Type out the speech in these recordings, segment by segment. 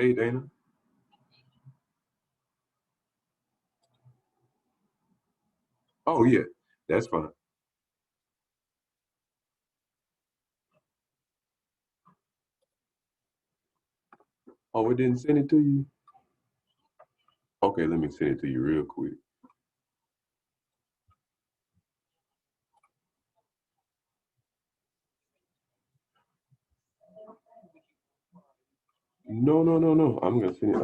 Hey, Dana. Oh, yeah, that's fine. Oh, it didn't send it to you? Okay, let me send it to you real quick. No, no, no, no. I'm gonna send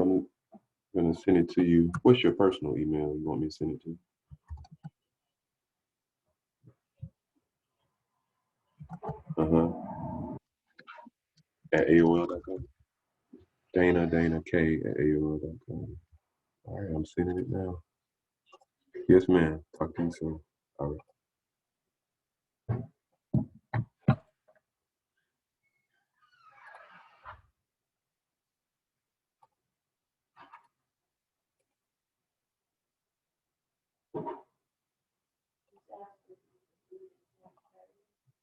it to you. What's your personal email you want me to send it to? Uh-huh. At AOL.com. Dana K at AOL.com. All right, I'm sending it now. Yes, ma'am. Talk to you soon. All right.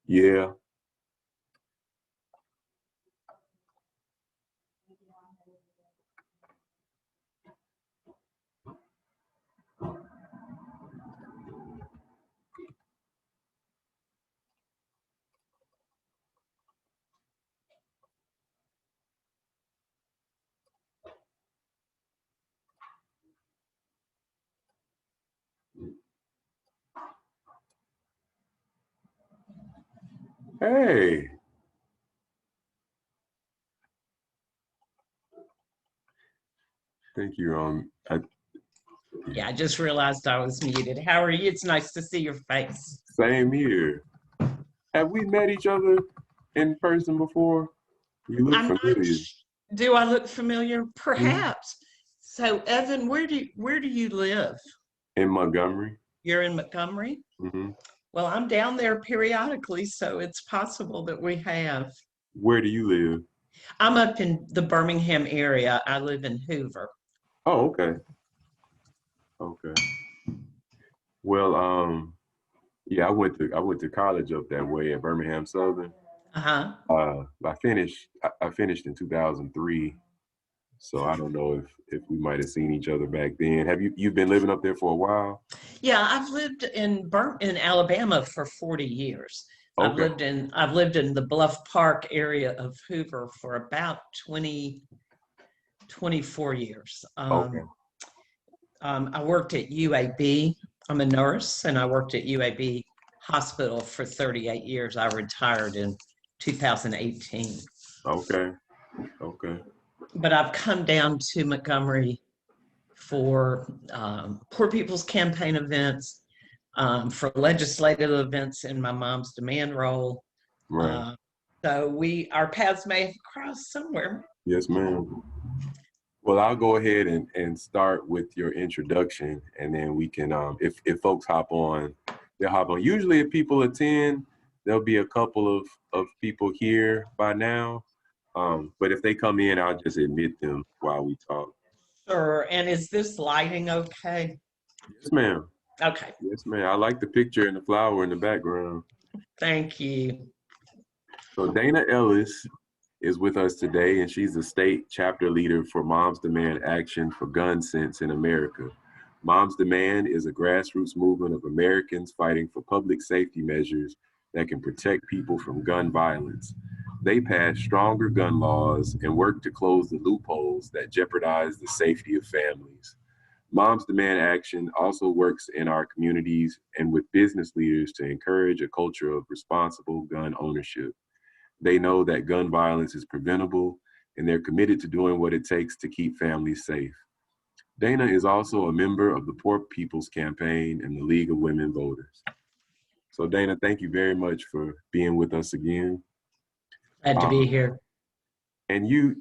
Yeah. Hey. Thank you. Yeah, I just realized I was muted. How are you? It's nice to see your face. Same here. Have we met each other in person before? You look I'm not. familiar. Do I look familiar? Mhm. Perhaps. So, Evan, where do you live? In Montgomery. You're in Montgomery? Hmm. Well, I'm down there periodically, so it's possible that we have. Where do you live? I'm up in the Birmingham area. I live in Hoover. Oh, okay. Okay. Well, yeah, I went to college up that way at Birmingham Southern. Uh-huh. I finished in 2003, so I don't know if we might have seen each other back then. Have you've been living up there for a while? Yeah, I've lived in Alabama for 40 years. Okay. I've lived in the Bluff Park area of Hoover for about 24 years. Okay. I worked at UAB. I'm a nurse, and I worked at UAB Hospital for 38 years. I retired in 2018. Okay. Okay. But I've come down to Montgomery for Poor People's Campaign events, for legislative events in my mom's demand role. Right. Uh, so our paths may have crossed somewhere. Yes, ma'am. Well, I'll go ahead and start with your introduction, and then we can, if folks hop on, they'll hop on. Usually, if people attend, there'll be a couple of people here by now. But if they come in, I'll just admit them while we talk. Sure. And is this lighting okay? Yes, ma'am. Okay. Yes, ma'am. I like the picture and the flower in the background. Thank you. So Dana Ellis is with us today, and she's the state chapter leader for Moms Demand Action for Gun Sense in America. Moms Demand is a grassroots movement of Americans fighting for public safety measures that can protect people from gun violence. They pass stronger gun laws and work to close the loopholes that jeopardize the safety of families. Moms Demand Action also works in our communities and with business leaders to encourage a culture of responsible gun ownership. They know that gun violence is preventable, and they're committed to doing what it takes to keep families safe. Dana is also a member of the Poor People's Campaign and the League of Women Voters. So, Dana, thank you very much for being with us again. Glad to be Um, here. and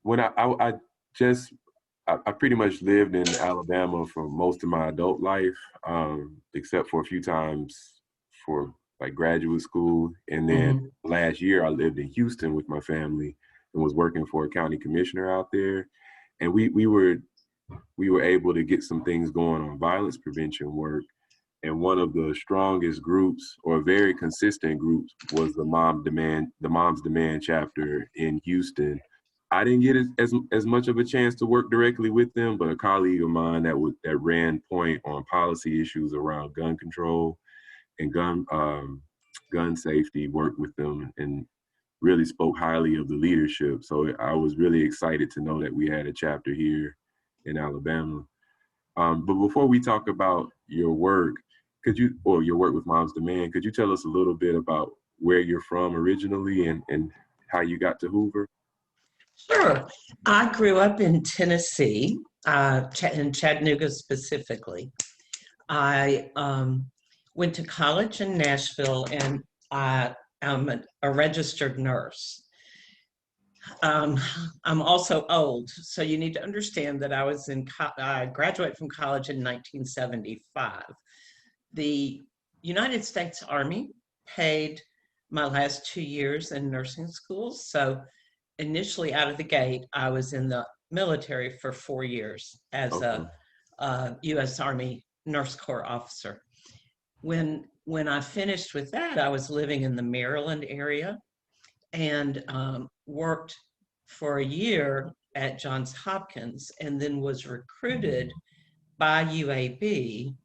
when I just, I pretty much lived in Alabama for most of my adult life, except for a few times for like graduate school. And then Mhm. last year, I lived in Houston with my family and was working for a county commissioner out there. And we were able to get some things going on violence prevention work. And one of the strongest groups, or very consistent groups, was the Moms Demand chapter in Houston. I didn't get as much of a chance to work directly with them, but a colleague of mine that ran point on policy issues around gun control and gun safety worked with them and really spoke highly of the leadership. So I was really excited to know that we had a chapter here in Alabama. But before we talk about your work, or your work with Moms Demand, could you tell us a little bit about where you're from originally and how you got to Hoover? Sure. I grew up in Tennessee, in Chattanooga specifically. I went to college in Nashville, and I'm a registered nurse. I'm also old, so you need to understand that I graduated from college in 1975. The United States Army paid my last 2 years in nursing school, so initially out of the gate, I was in the military for 4 years as Okay. a U.S. Army Nurse Corps officer. When I finished with that, I was living in the Maryland area and worked for a year at Johns Hopkins, and then was recruited by UAB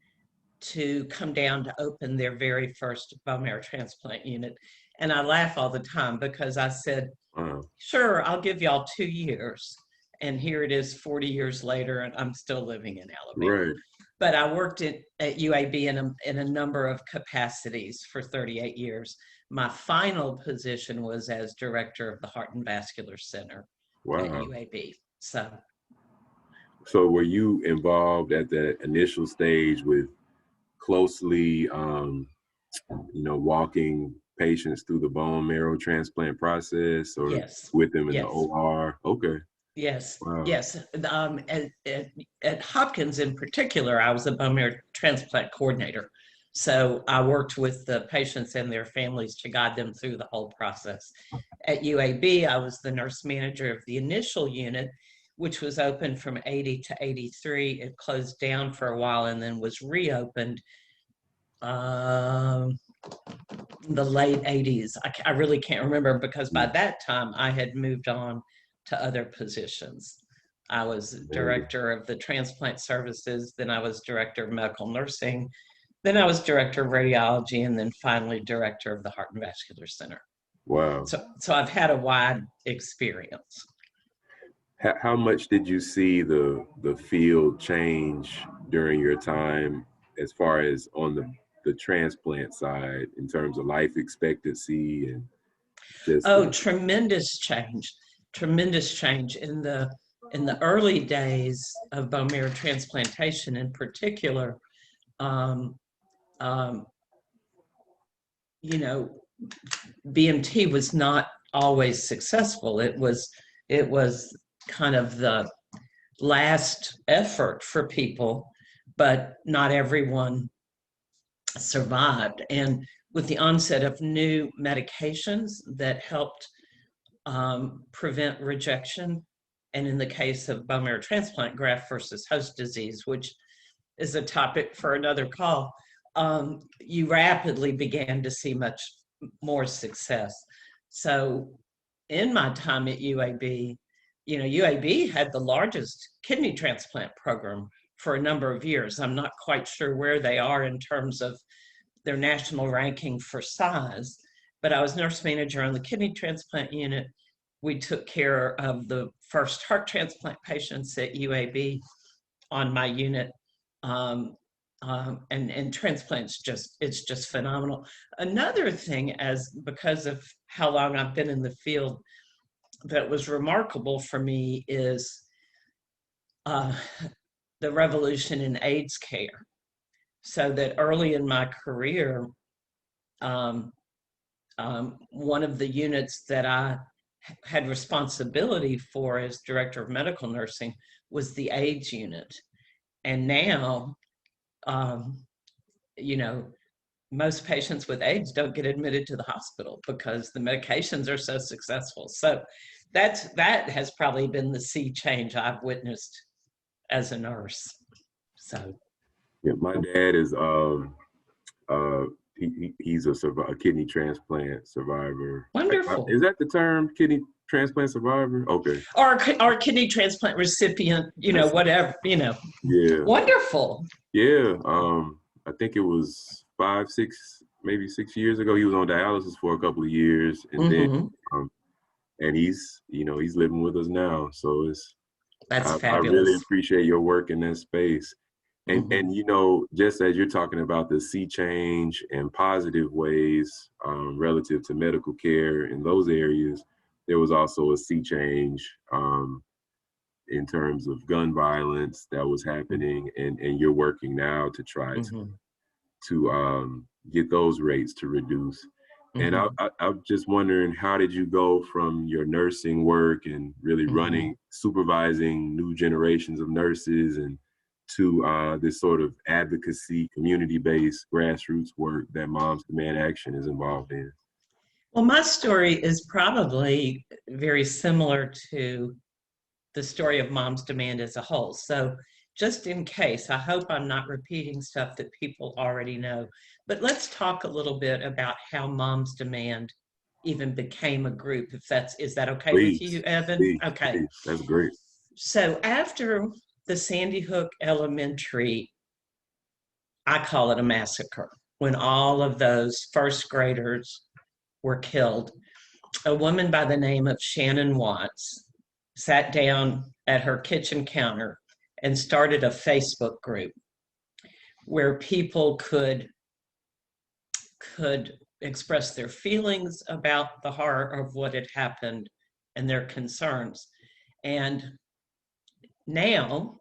to come down to open their very first bone marrow transplant unit. And I laugh all the time because I said, Wow. sure, I'll give y'all 2 years. And here it is 40 years later, and I'm still living in Alabama. Right. But I worked at UAB in a number of capacities for 38 years. My final position was as director of the Heart and Vascular Center at Wow. UAB. So were you involved at the initial stage with closely, walking patients through the bone marrow transplant process, or yes, with them in the yes. OR? Okay. Yes, Wow. yes. At Hopkins in particular, I was a bone marrow transplant coordinator. So I worked with the patients and their families to guide them through the whole process. At UAB, I was the nurse manager of the initial unit, which was open from 80 to 83. It closed down for a while and then was reopened the late 80s. I really can't remember because by that time I had moved on to other positions. I was director of the transplant services, then I was director of medical nursing, then I was director of radiology, and then finally director of the Heart and Vascular Center. Wow. So I've had a wide experience. How much did you see the field change during your time, as far as on the transplant side, in terms of life expectancy and just? Tremendous change, tremendous change in the early days of bone marrow transplantation in particular. um, um, BMT was not always successful. It was kind of the last effort for people, but not everyone survived. And with the onset of new medications that helped prevent rejection, and in the case of bone marrow transplant, graft versus host disease, which is a topic for another call, you rapidly began to see much more success. So in my time at UAB, UAB had the largest kidney transplant program for a number of years. I'm not quite sure where they are in terms of their national ranking for size, but I was nurse manager on the kidney transplant unit. We took care of the first heart transplant patients at UAB on my unit. And transplants, it's just phenomenal. Another thing, because of how long I've been in the field, that was remarkable for me is the revolution in AIDS care. So that early in my career, one of the units that I had responsibility for as director of medical nursing was the AIDS unit. And now, most patients with AIDS don't get admitted to the hospital because the medications are so successful. So that has probably been the sea change I've witnessed as a nurse. So Yeah, my dad is he's a kidney transplant survivor. wonderful. Is that the term, kidney transplant survivor. Okay. or kidney transplant recipient, That's, whatever, yeah. Wonderful. Yeah. I think it was 5, 6, maybe 6 years ago. He was on dialysis for a couple of years, and then Hmm. um, and he's living with us now. So That's I really fabulous. appreciate your work in that space. Hmm. And just as you're talking about the sea change and positive ways relative to medical care in those areas, there was also a sea change in terms of gun violence that was happening, and you're working now to try Hmm. to get those rates to reduce. And Hmm. I'm just wondering, how did you go from your nursing work and really Hmm. supervising new generations of nurses and to this sort of advocacy, community-based grassroots work that Moms Demand Action is involved in? Well, my story is probably very similar to the story of Mom's Demand as a whole. So, just in case, I hope I'm not repeating stuff that people already know. But let's talk a little bit about how Mom's Demand even became a group. Is that okay with you, Please, Evan? please, Okay. please. That's great. So after the Sandy Hook Elementary, I call it a massacre, when all of those first graders were killed, a woman by the name of Shannon Watts sat down at her kitchen counter and started a Facebook group where people could express their feelings about the horror of what had happened and their concerns. And now,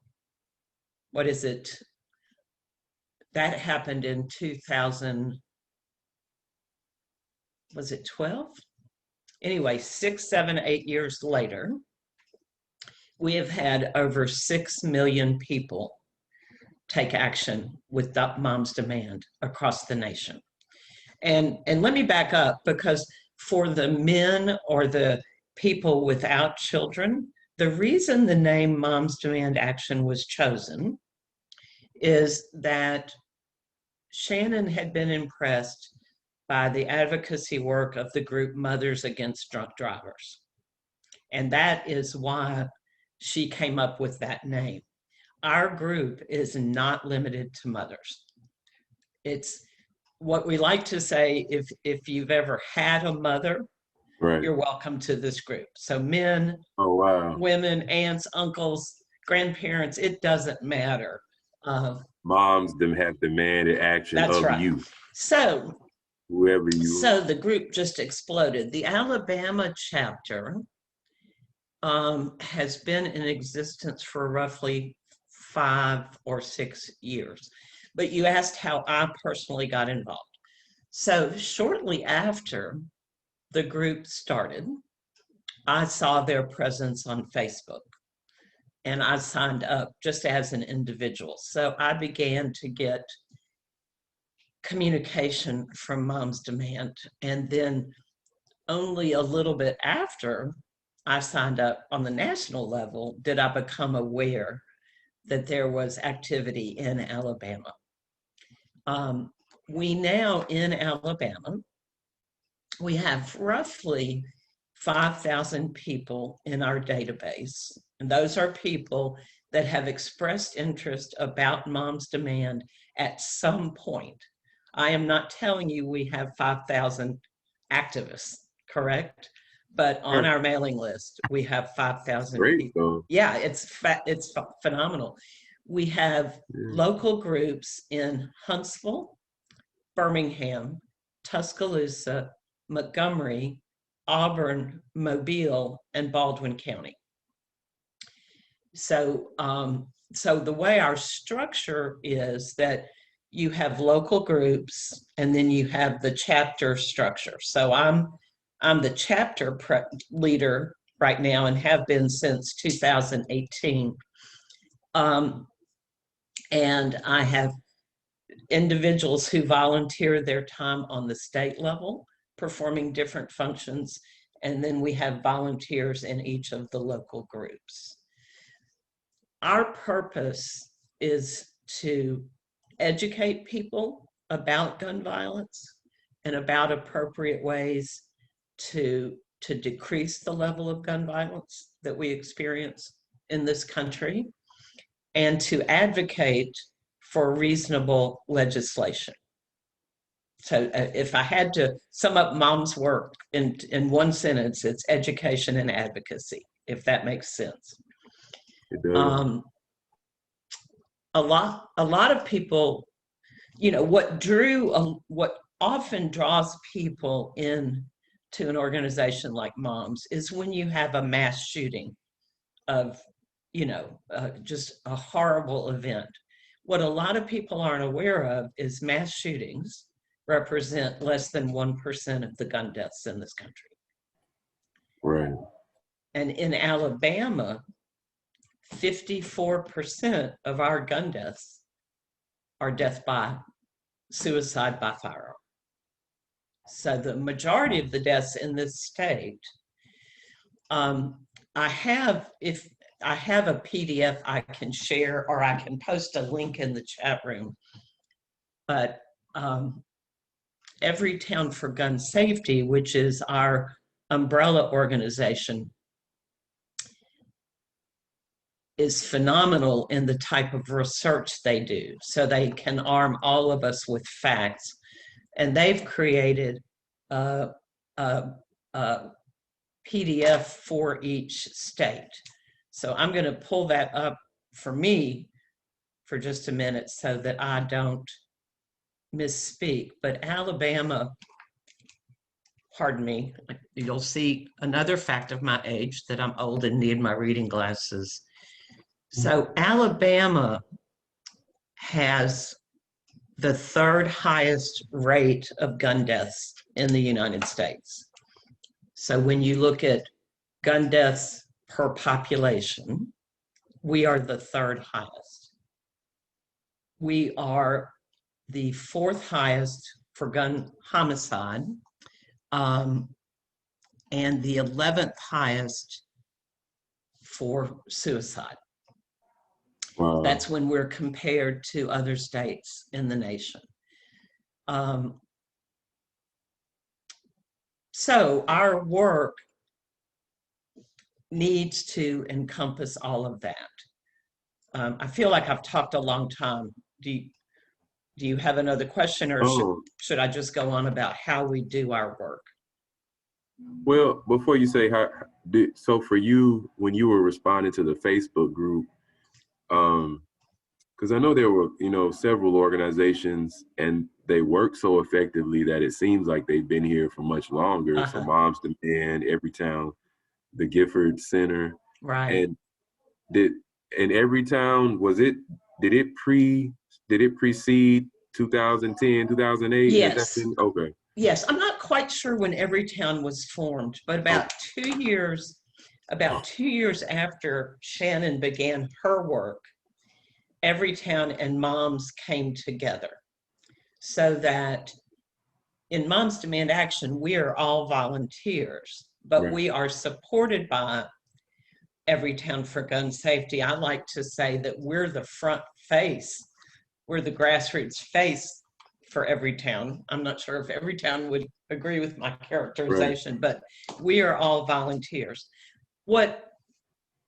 what is it? That happened in 2000, was it 12? Anyway, 6, 7, 8 years later, we have had over 6 million people take action with Mom's Demand across the nation. And let me back up, because for the men or the people without children, the reason the name Mom's Demand Action was chosen is that Shannon had been impressed by the advocacy work of the group Mothers Against Drunk Drivers. And that is why she came up with that name. Our group is not limited to mothers. It's what we like to say, if you've ever had a mother, Right. you're welcome to this group. So men, Oh, wow. women, aunts, uncles, grandparents, it doesn't matter. Moms them have demanded action That's of right. you, So, whoever you. so the group just exploded. The Alabama chapter has been in existence for roughly 5 or 6 years. But you asked how I personally got involved. So shortly after the group started, I saw their presence on Facebook and I signed up just as an individual. So I began to get communication from Mom's Demand. And then only a little bit after I signed up on the national level did I become aware that there was activity in Alabama. We now in Alabama, we have roughly 5,000 people in our database. And those are people that have expressed interest about Mom's Demand at some point. I am not telling you we have 5,000 activists, correct? But on Sure. our mailing list, we have 5,000 Great. people. So, Yeah, it's phenomenal. We have yeah. local groups in Huntsville, Birmingham, Tuscaloosa, Montgomery, Auburn, Mobile, and Baldwin County. So the way our structure is that you have local groups and then you have the chapter structure. So I'm the chapter leader right now and have been since 2018. And I have individuals who volunteer their time on the state level, performing different functions. And then we have volunteers in each of the local groups. Our purpose is to educate people about gun violence and about appropriate ways to to decrease the level of gun violence that we experience in this country and to advocate for reasonable legislation. So if I had to sum up Mom's work in one sentence, it's education and advocacy, if that makes sense. It does. A lot of people, you know, what often draws people in to an organization like Moms is when you have a mass shooting of, you know, just a horrible event. What a lot of people aren't aware of is mass shootings represent less than 1% of the gun deaths in this country. Right. And in Alabama, 54% of our gun deaths are death by suicide by firearm. So the majority of the deaths in this state, I have a PDF I can share, or I can post a link in the chat room. But Everytown for Gun Safety, which is our umbrella organization, is phenomenal in the type of research they do. So they can arm all of us with facts. And they've created a PDF for each state. So I'm going to pull that up for me for just a minute so that I don't misspeak. But Alabama, pardon me, you'll see another fact of my age that I'm old and need my reading glasses. So Alabama has the third highest rate of gun deaths in the United States. So when you look at gun deaths per population, we are the third highest. We are the fourth highest for gun homicide, and the 11th highest for suicide. Wow. That's when we're compared to other states in the nation. So our work needs to encompass all of that. I feel like I've talked a long time. Do you have another question, or should I just go on about how we do our work? Well, before you say so for you, when you were responding to the Facebook group, because I know there were, you know, several organizations and they work so effectively that it seems like they've been here for much longer. So Moms Demand, Everytown, the Gifford Center. Right. And Everytown, did it precede 2010, 2008? Yes. Okay. Yes, I'm not quite sure when Everytown was formed, but about 2 years after Shannon began her work, Everytown and Moms came together, so that in Moms Demand Action, we are all volunteers, but Right. we are supported by Everytown for Gun Safety. I like to say that we're the front face, we're the grassroots face for Everytown. I'm not sure if Everytown would agree with my characterization, right, but we are all volunteers. What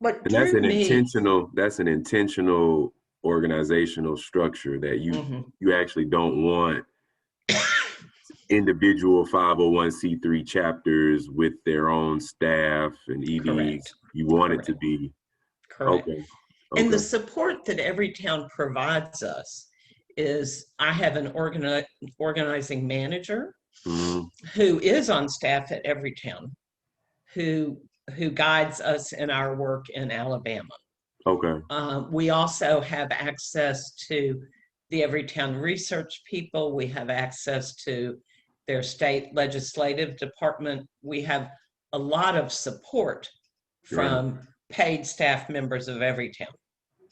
that's an intentional organizational structure that you actually don't want individual 501c3 chapters with their own staff and EDs. Correct. You want it to be correct. Okay. And the support that Everytown provides us is, I have an organizing manager who is on staff at Everytown, who guides us in our work in Alabama. Okay. We also have access to the Everytown research people. We have access to their state legislative department. We have a lot of support from paid staff members of Everytown,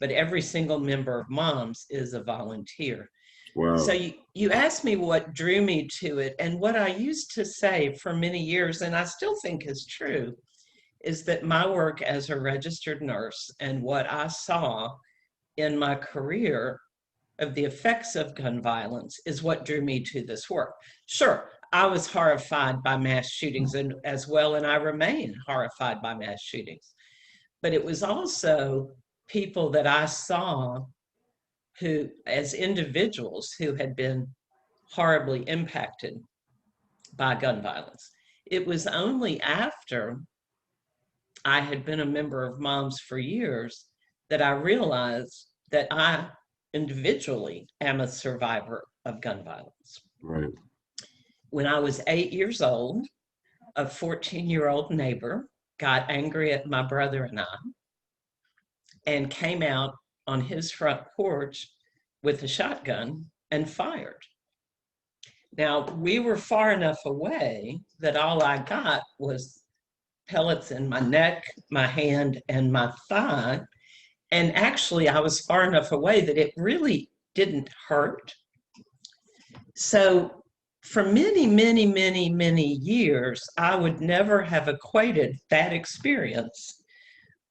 but every single member of Moms is a volunteer. Wow. So you asked me what drew me to it, and what I used to say for many years, and I still think is true, is that my work as a registered nurse and what I saw in my career of the effects of gun violence is what drew me to this work. Sure, I was horrified by mass shootings and as well, and I remain horrified by mass shootings. But it was also people that I saw who, as individuals, who had been horribly impacted by gun violence. It was only after I had been a member of Moms for years that I realized that I individually am a survivor of gun violence. Right. When I was 8 years old, a 14-year-old neighbor got angry at my brother and I and came out on his front porch with a shotgun and fired. Now, we were far enough away that all I got was pellets in my neck, my hand, and my thigh. And actually, I was far enough away that it really didn't hurt. So for many, many, many, many years, I would never have equated that experience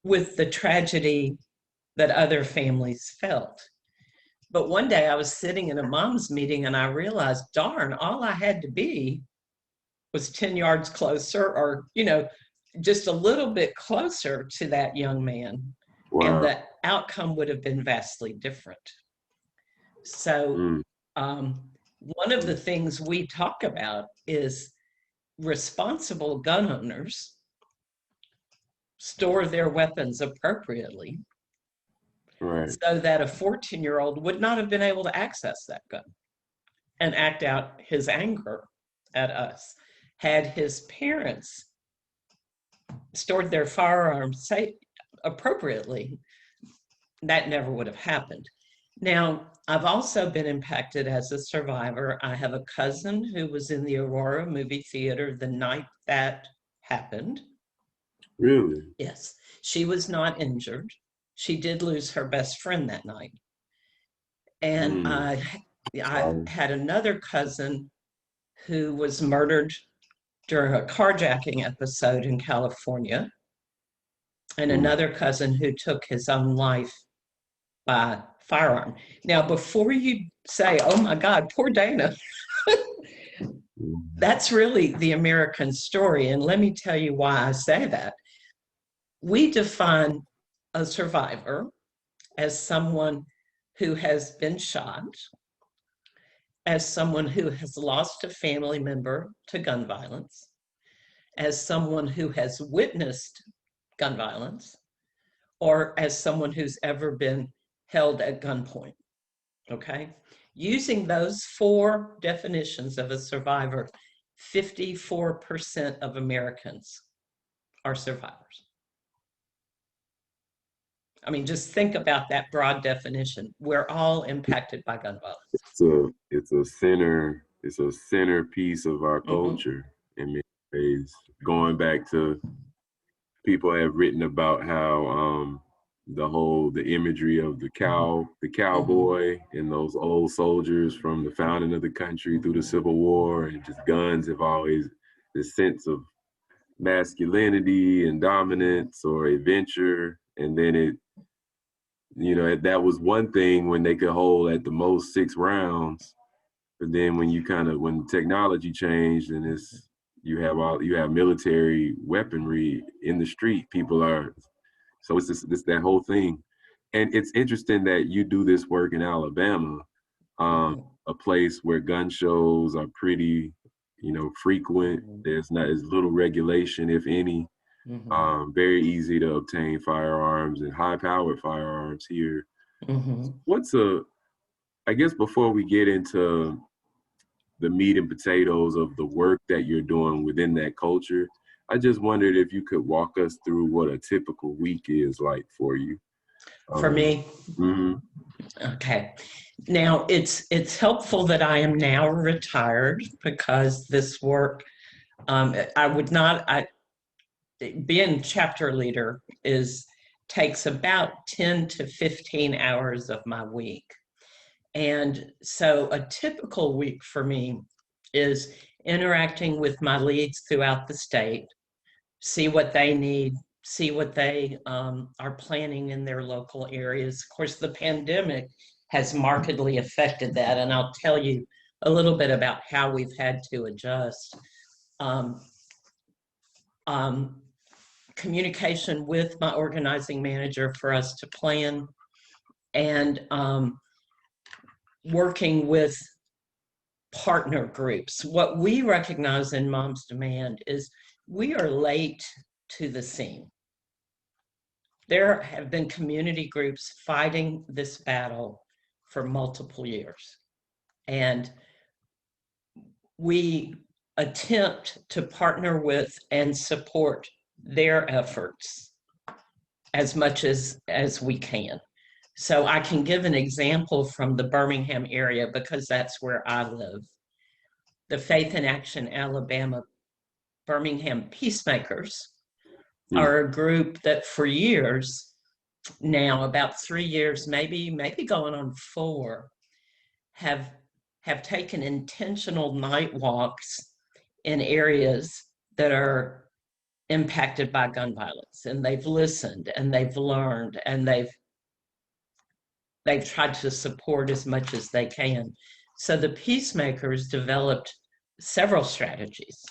with the tragedy that other families felt. But one day I was sitting in a mom's meeting and I realized, darn, all I had to be was 10 yards closer, or, just a little bit closer to that young man. Wow. And the outcome would have been vastly different. So one of the things we talk about is responsible gun owners store their weapons appropriately, right, so that a 14-year-old would not have been able to access that gun and act out his anger at us. Had his parents stored their firearms appropriately, that never would have happened. Now, I've also been impacted as a survivor. I have a cousin who was in the Aurora movie theater the night that happened. Really? Yes. She was not injured. She did lose her best friend that night. And I had another cousin who was murdered during a carjacking episode in California, and another cousin who took his own life by firearm. Now, before you say, oh my God, poor Dana, that's really the American story. And let me tell you why I say that. We define a survivor as someone who has been shot, as someone who has lost a family member to gun violence, as someone who has witnessed gun violence, or as someone who's ever been held at gunpoint, okay? Using those 4 definitions of a survivor, 54% of Americans are survivors. I mean, just think about that broad definition. We're all impacted by gun violence. It's a centerpiece of our culture in many ways. Going back to, people have written about how the imagery of the cowboy and those old soldiers from the founding of the country through the Civil War, and just guns have always this sense of masculinity and dominance or adventure. And then that was one thing when they could hold at the most 6 rounds. But then when technology changed and you have military weaponry in the street, so it's this that whole thing. And it's interesting that you do this work in Alabama, a place where gun shows are pretty, frequent. There's not as little regulation, if any. Very easy to obtain firearms and high-powered firearms here. I guess before we get into the meat and potatoes of the work that you're doing within that culture, I just wondered if you could walk us through what a typical week is like for you. For me? Okay. Now, it's helpful that I am now retired, because this work, being chapter leader takes about 10 to 15 hours of my week. And so a typical week for me is interacting with my leads throughout the state, see what they need, see what they are planning in their local areas. Of course, the pandemic has markedly affected that. And I'll tell you a little bit about how we've had to adjust. Um, Communication with my organizing manager for us to plan, and working with partner groups. What we recognize in Moms Demand is we are late to the scene. There have been community groups fighting this battle for multiple years. And we attempt to partner with and support their efforts as much as we can. So I can give an example from the Birmingham area because that's where I live. The Faith in Action Alabama Birmingham Peacemakers are a group that for years now, about 3 years, maybe going on 4, have taken intentional night walks in areas that are impacted by gun violence, and they've listened and they've learned and they've tried to support as much as they can. So the Peacemakers developed several strategies.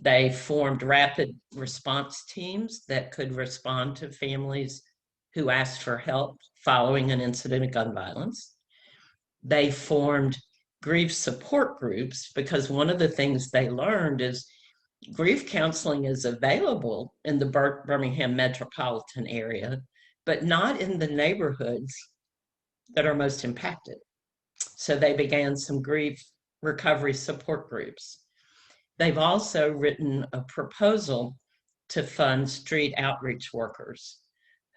They formed rapid response teams that could respond to families who asked for help following an incident of gun violence. They formed grief support groups because one of the things they learned is grief counseling is available in the Birmingham metropolitan area, but not in the neighborhoods that are most impacted. So they began some grief recovery support groups. They've also written a proposal to fund street outreach workers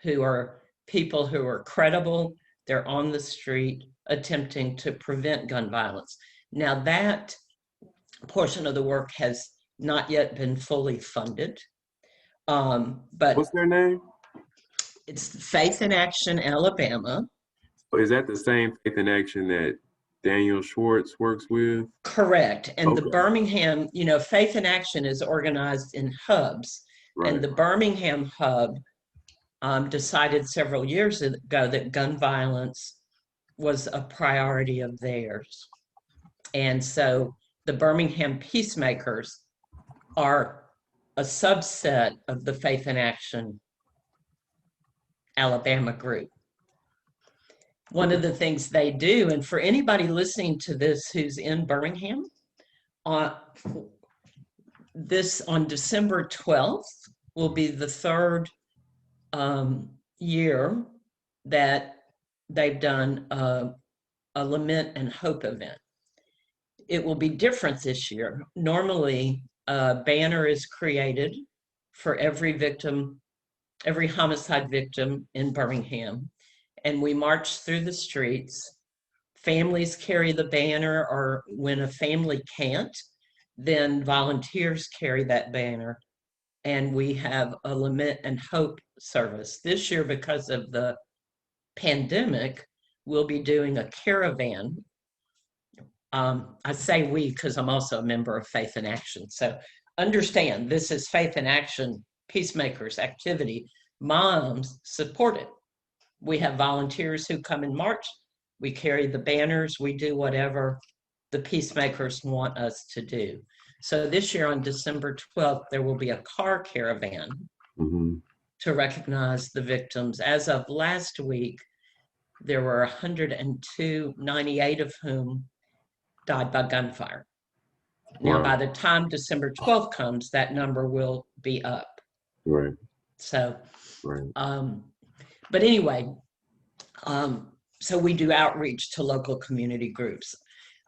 who are people who are credible. They're on the street attempting to prevent gun violence. Now that portion of the work has not yet been fully funded. But what's their name? It's Faith in Action Alabama. Is that the same Faith in Action that Daniel Schwartz works with? Correct. And okay. The Birmingham, Faith in Action is organized in hubs. Right. And the Birmingham hub decided several years ago that gun violence was a priority of theirs. And so the Birmingham Peacemakers are a subset of the Faith in Action Alabama group. One of the things they do, and for anybody listening to this who's in Birmingham, on December 12th will be the third year that they've done a Lament and Hope event. It will be different this year. Normally, a banner is created for every victim, every homicide victim in Birmingham, and we march through the streets. Families carry the banner, or when a family can't, then volunteers carry that banner, and we have a Lament and Hope service. This year, because of the pandemic, we'll be doing a caravan. I say we because I'm also a member of Faith in Action. So understand, this is Faith in Action Peacemakers activity. Moms support it. We have volunteers who come and march. We carry the banners. We do whatever the Peacemakers want us to do. So this year on December 12th, there will be a car caravan to recognize the victims. As of last week, there were 102, 98 of whom died by gunfire. Now, by the time December 12th comes, that number will be up. Right. So, but anyway, so we do outreach to local community groups.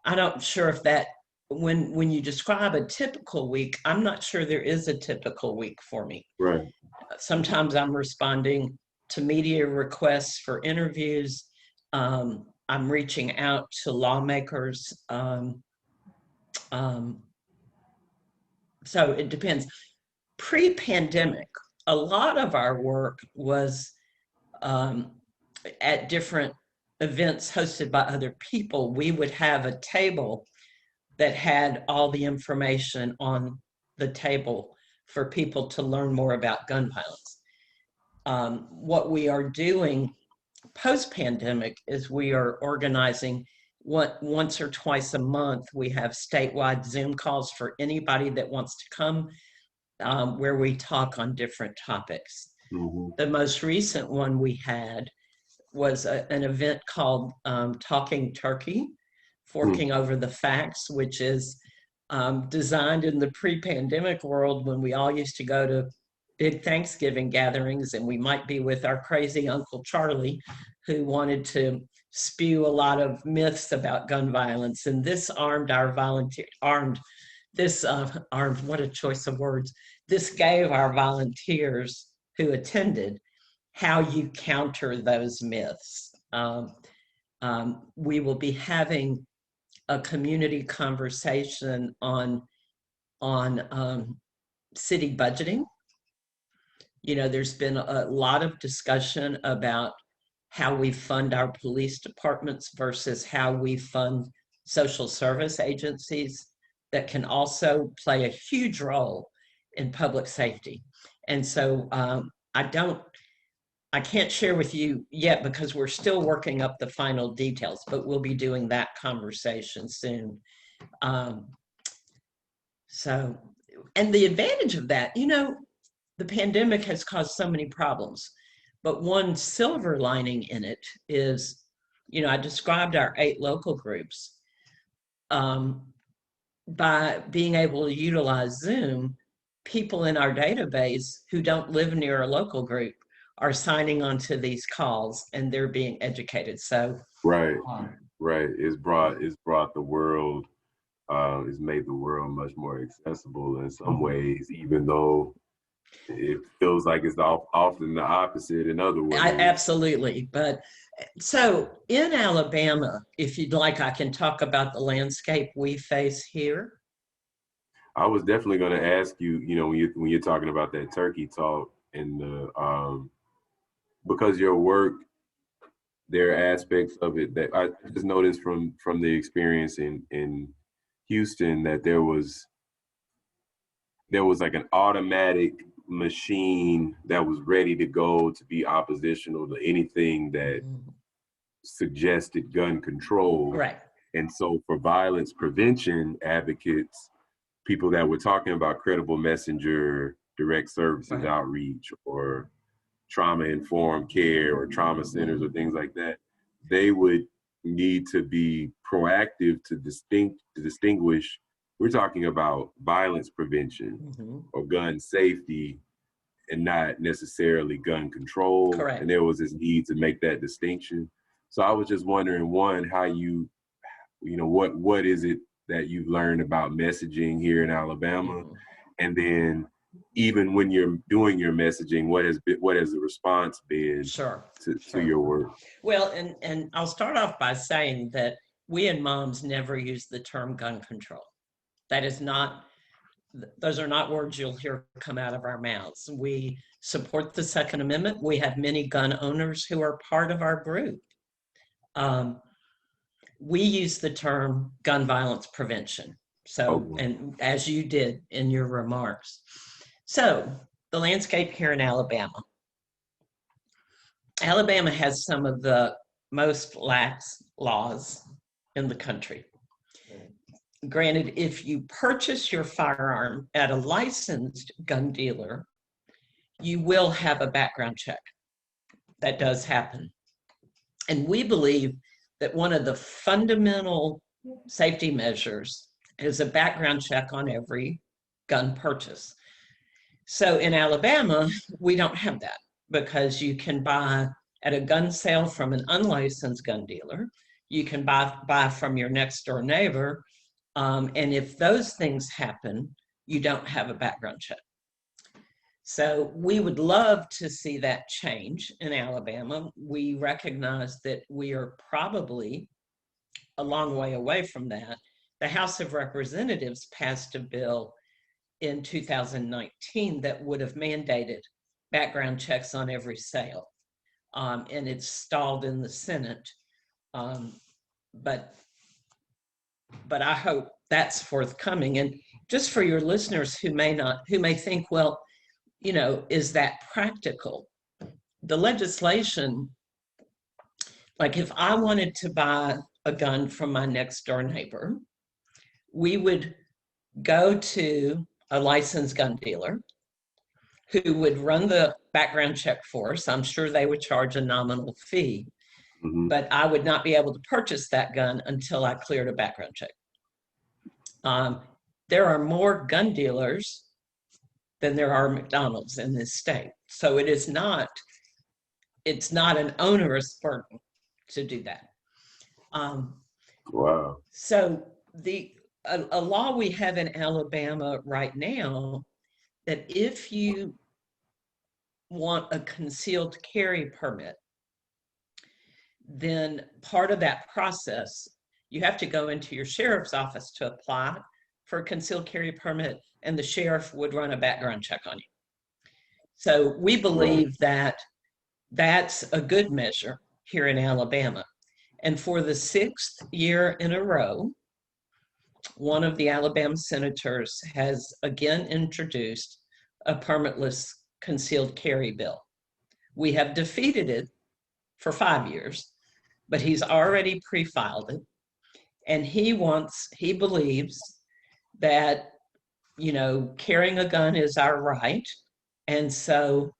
I'm not sure if that, when you describe a typical week, I'm not sure there is a typical week for me. Right. Sometimes I'm responding to media requests for interviews. I'm reaching out to lawmakers. So it depends. Pre-pandemic, a lot of our work was at different events hosted by other people. We would have a table that had all the information on the table for people to learn more about gun violence. What we are doing post-pandemic is we are organizing once or twice a month. We have statewide Zoom calls for anybody that wants to come, where we talk on different topics. Mm-hmm. The most recent one we had was an event called Talking Turkey, Forking Over the Facts, which is designed in the pre-pandemic world when we all used to go to big Thanksgiving gatherings, and we might be with our crazy Uncle Charlie, who wanted to spew a lot of myths about gun violence. And this armed our what a choice of words. This gave our volunteers who attended how you counter those myths. We will be having a community conversation on city budgeting. You know, there's been a lot of discussion about how we fund our police departments versus how we fund social service agencies that can also play a huge role in public safety. And so I can't share with you yet because we're still working up the final details, but we'll be doing that conversation soon. And the advantage of that, you know, the pandemic has caused so many problems, but one silver lining in it is, you know, I described our 8 local groups. By being able to utilize Zoom, people in our database who don't live near a local group are signing on to these calls and they're being educated. So right. It's brought the world, it's made the world much more accessible in some ways, even though it feels like it's often the opposite in other ways. Absolutely. But so in Alabama, if you'd like, I can talk about the landscape we face here. I was definitely going to ask you, you know, when you're talking about that turkey talk and the because your work, there are aspects of it that I just noticed from the experience in Houston that there was like an automatic machine that was ready to go to be oppositional to anything that suggested gun control. Right. And so for violence prevention advocates, people that were talking about credible messenger, direct services outreach, or trauma-informed care or trauma centers or things like that, they would need to be proactive to distinguish. We're talking about violence prevention or gun safety and not necessarily gun control. Correct. And there was this need to make that distinction. So I was just wondering, one, how you know, what is it that you've learned about messaging here in Alabama? And then even when you're doing your messaging, what has the response been to your work? Well, and I'll start off by saying that we in Moms never use the term gun control. That is not, those are not words you'll hear come out of our mouths. We support the Second Amendment. We have many gun owners who are part of our group. We use the term gun violence prevention. So, and as you did in your remarks. So the landscape here in Alabama. Alabama has some of the most lax laws in the country. Granted, if you purchase your firearm at a licensed gun dealer, you will have a background check. That does happen. And we believe that one of the fundamental safety measures is a background check on every gun purchase. So in Alabama, we don't have that because you can buy at a gun sale from an unlicensed gun dealer. You can buy from your next door neighbor. And if those things happen, you don't have a background check. So we would love to see that change in Alabama. We recognize that we are probably a long way away from that. The House of Representatives passed a bill in 2019 that would have mandated background checks on every sale. And it's stalled in the Senate. But I hope that's forthcoming. And just for your listeners who may think, well, you know, is that practical? The legislation Like if I wanted to buy a gun from my next door neighbor, we would go to a licensed gun dealer who would run the background check for us. I'm sure they would charge a nominal fee, but I would not be able to purchase that gun until I cleared a background check. There are more gun dealers than there are McDonald's in this state. So it's not an onerous burden to do that. Wow. So a law we have in Alabama right now that if you want a concealed carry permit, then part of that process, you have to go into your sheriff's office to apply for a concealed carry permit, and the sheriff would run a background check on you. So we believe that that's a good measure here in Alabama. And for the 6th year in a row, one of the Alabama senators has again introduced a permitless concealed carry bill. We have defeated it for 5 years, but he's already pre-filed it. And he believes that, carrying a gun is our right. And so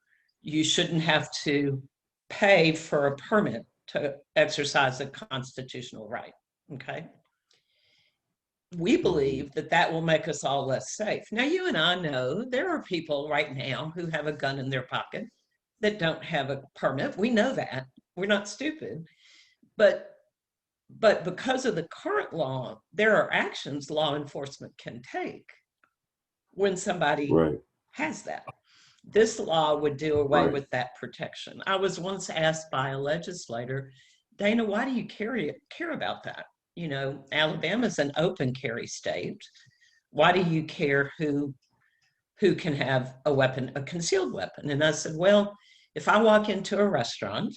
you shouldn't have to pay for a permit to exercise a constitutional right, okay? We believe that that will make us all less safe. Now, you and I know there are people right now who have a gun in their pocket that don't have a permit. We know that. We're not stupid. But because of the current law, there are actions law enforcement can take when somebody has that. This law would do away with that protection. I was once asked by a legislator, Dana, why do you care about that? Alabama's an open carry state. Why do you care who can have a weapon, a concealed weapon? And I said, well, if I walk into a restaurant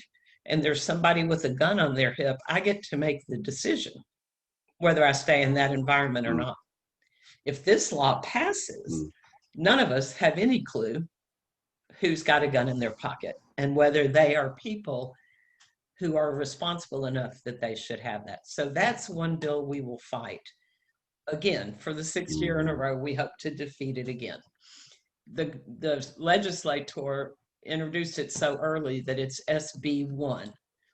and there's somebody with a gun on their hip, I get to make the decision whether I stay in that environment or not. If this law passes, none of us have any clue who's got a gun in their pocket and whether they are people who are responsible enough that they should have that. So that's one bill we will fight. Again, for the 6th year in a row, we hope to defeat it again. The legislator introduced it so early that it's SB 1.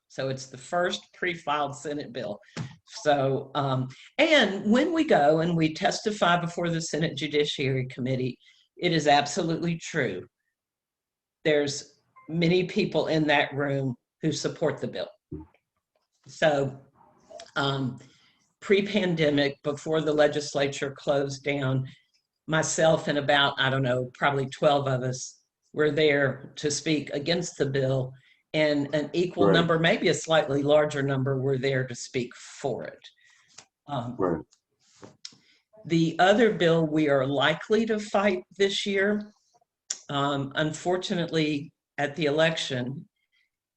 So it's the first pre-filed Senate bill. So, and when we go and we testify before the Senate Judiciary Committee, it is absolutely true. There's many people in that room who support the bill. So pre-pandemic, before the legislature closed down, myself and about, I don't know, probably 12 of us were there to speak against the bill, and an equal number, maybe a slightly larger number, were there to speak for it. The other bill we are likely to fight this year, unfortunately, at the election,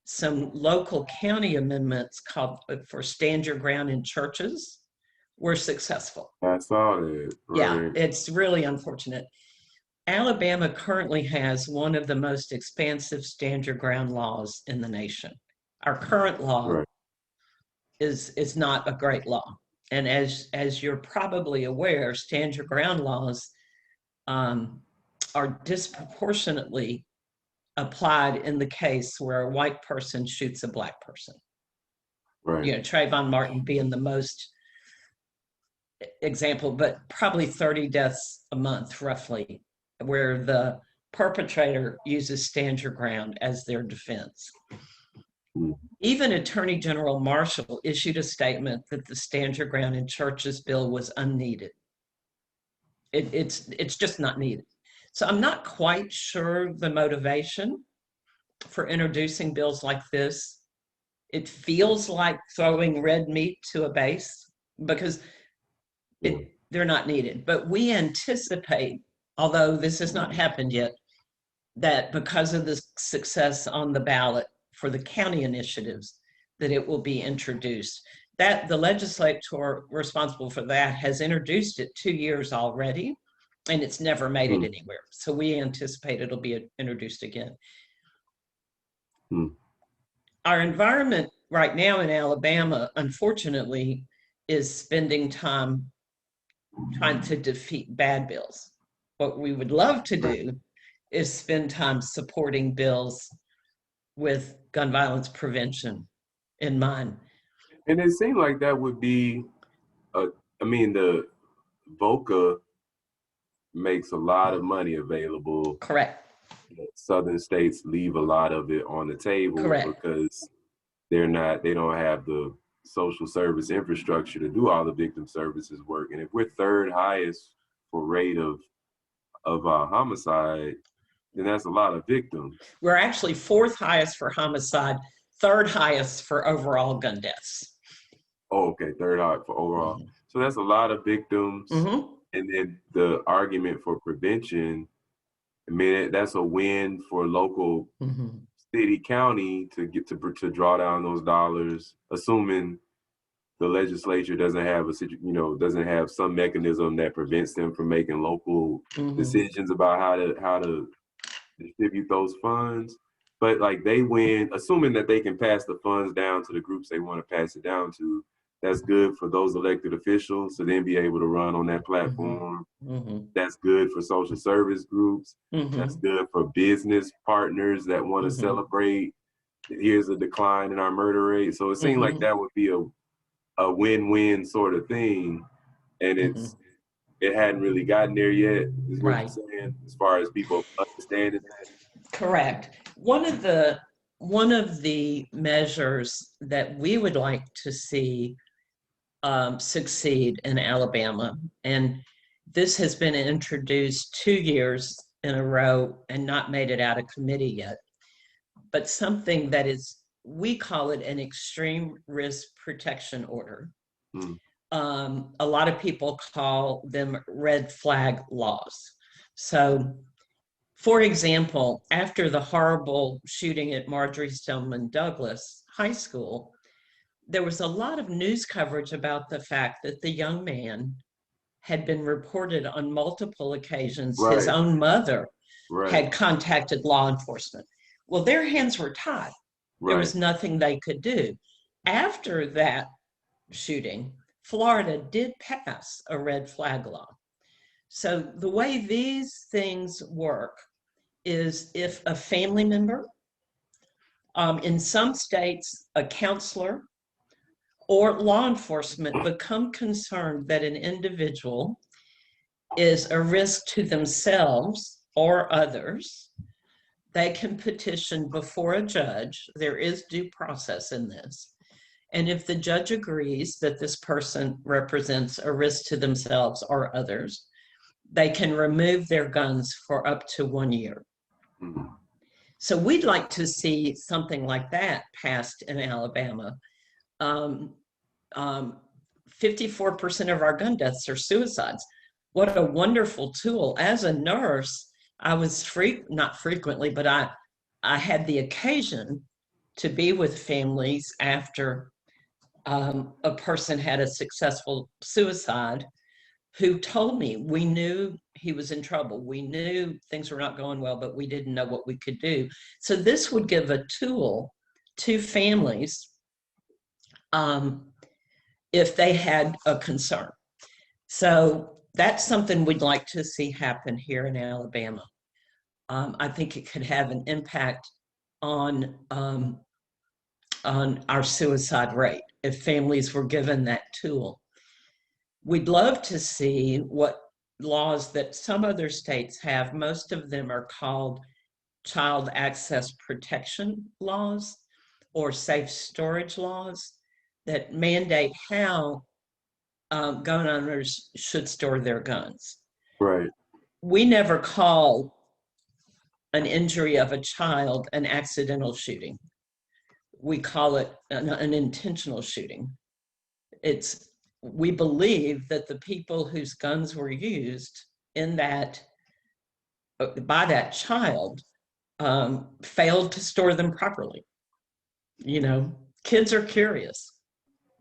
some local county amendments called for stand your ground in churches were successful. I saw it. Yeah, it's really unfortunate. Alabama currently has one of the most expansive stand your ground laws in the nation. Our current law is not a great law. And as you're probably aware, stand your ground laws are disproportionately applied in the case where a white person shoots a black person. Trayvon Martin being the most example, but probably 30 deaths a month, roughly, where the perpetrator uses stand your ground as their defense. Even Attorney General Marshall issued a statement that the stand your ground in churches bill was unneeded. It's just not needed. So I'm not quite sure the motivation for introducing bills like this. It feels like throwing red meat to a base because they're not needed. But we anticipate, although this has not happened yet, that because of the success on the ballot for the county initiatives, that it will be introduced. That the legislator responsible for that has introduced it 2 years already, and it's never made it anywhere. So we anticipate it'll be introduced again. Our environment right now in Alabama, unfortunately, is spending time trying to defeat bad bills. What we would love to do is spend time supporting bills with gun violence prevention in mind. And it seemed like that would be, I mean, the VOCA makes a lot of money available. Correct. Southern states leave a lot of it on the table Correct. because they don't have the social service infrastructure to do all the victim services work. And if we're third highest for rate of homicide, then that's a lot of victims. We're actually fourth highest for homicide, third highest for overall gun deaths. Oh, okay, third high for overall. Mm-hmm. So that's a lot of victims. Mm-hmm. And then the argument for prevention, I mean, that's a win for local Mm-hmm. city, county to get to draw down those dollars, assuming the legislature doesn't have doesn't have some mechanism that prevents them from making local Mm-hmm. decisions about how to distribute those funds. But like they win, assuming that they can pass the funds down to the groups they want to pass it down to. That's good for those elected officials to then be able to run on that platform. Mm-hmm. That's good for social service groups. Mm-hmm. That's good for business partners that want to celebrate. Here's a decline in our murder rate. So it seemed like that would be a win-win sort of thing. And it hadn't really gotten there yet, is what you're saying, as far as people understanding that. Correct. One of the measures that we would like to see succeed in Alabama, and this has been introduced 2 years in a row and not made it out of committee yet, but something that is, we call it an extreme risk protection order. A lot of people call them red flag laws. So, for example, after the horrible shooting at Marjorie Stoneman Douglas High School, there was a lot of news coverage about the fact that the young man had been reported on multiple occasions. Right. His own mother Right. had contacted law enforcement. Well, their hands were tied. There was nothing they could do. After that shooting, Florida did pass a red flag law. So the way these things work is if a family member, in some states, a counselor or law enforcement become concerned that an individual is a risk to themselves or others, they can petition before a judge. There is due process in this. And if the judge agrees that this person represents a risk to themselves or others, they can remove their guns for up to 1 year. Mm-hmm. So we'd like to see something like that passed in Alabama. 54% of our gun deaths are suicides. What a wonderful tool. As a nurse, I was not frequently, but I had the occasion to be with families after a person had a successful suicide, who told me, we knew he was in trouble. We knew things were not going well, but we didn't know what we could do. So this would give a tool to families if they had a concern. So that's something we'd like to see happen here in Alabama. I think it could have an impact on our suicide rate if families were given that tool. We'd love to see what laws that some other states have. Most of them are called child access protection laws or safe storage laws that mandate how gun owners should store their guns. Right. We never call an injury of a child an accidental shooting. We call it an intentional shooting. We believe that the people whose guns were used in that by that child failed to store them properly. You know, kids are curious.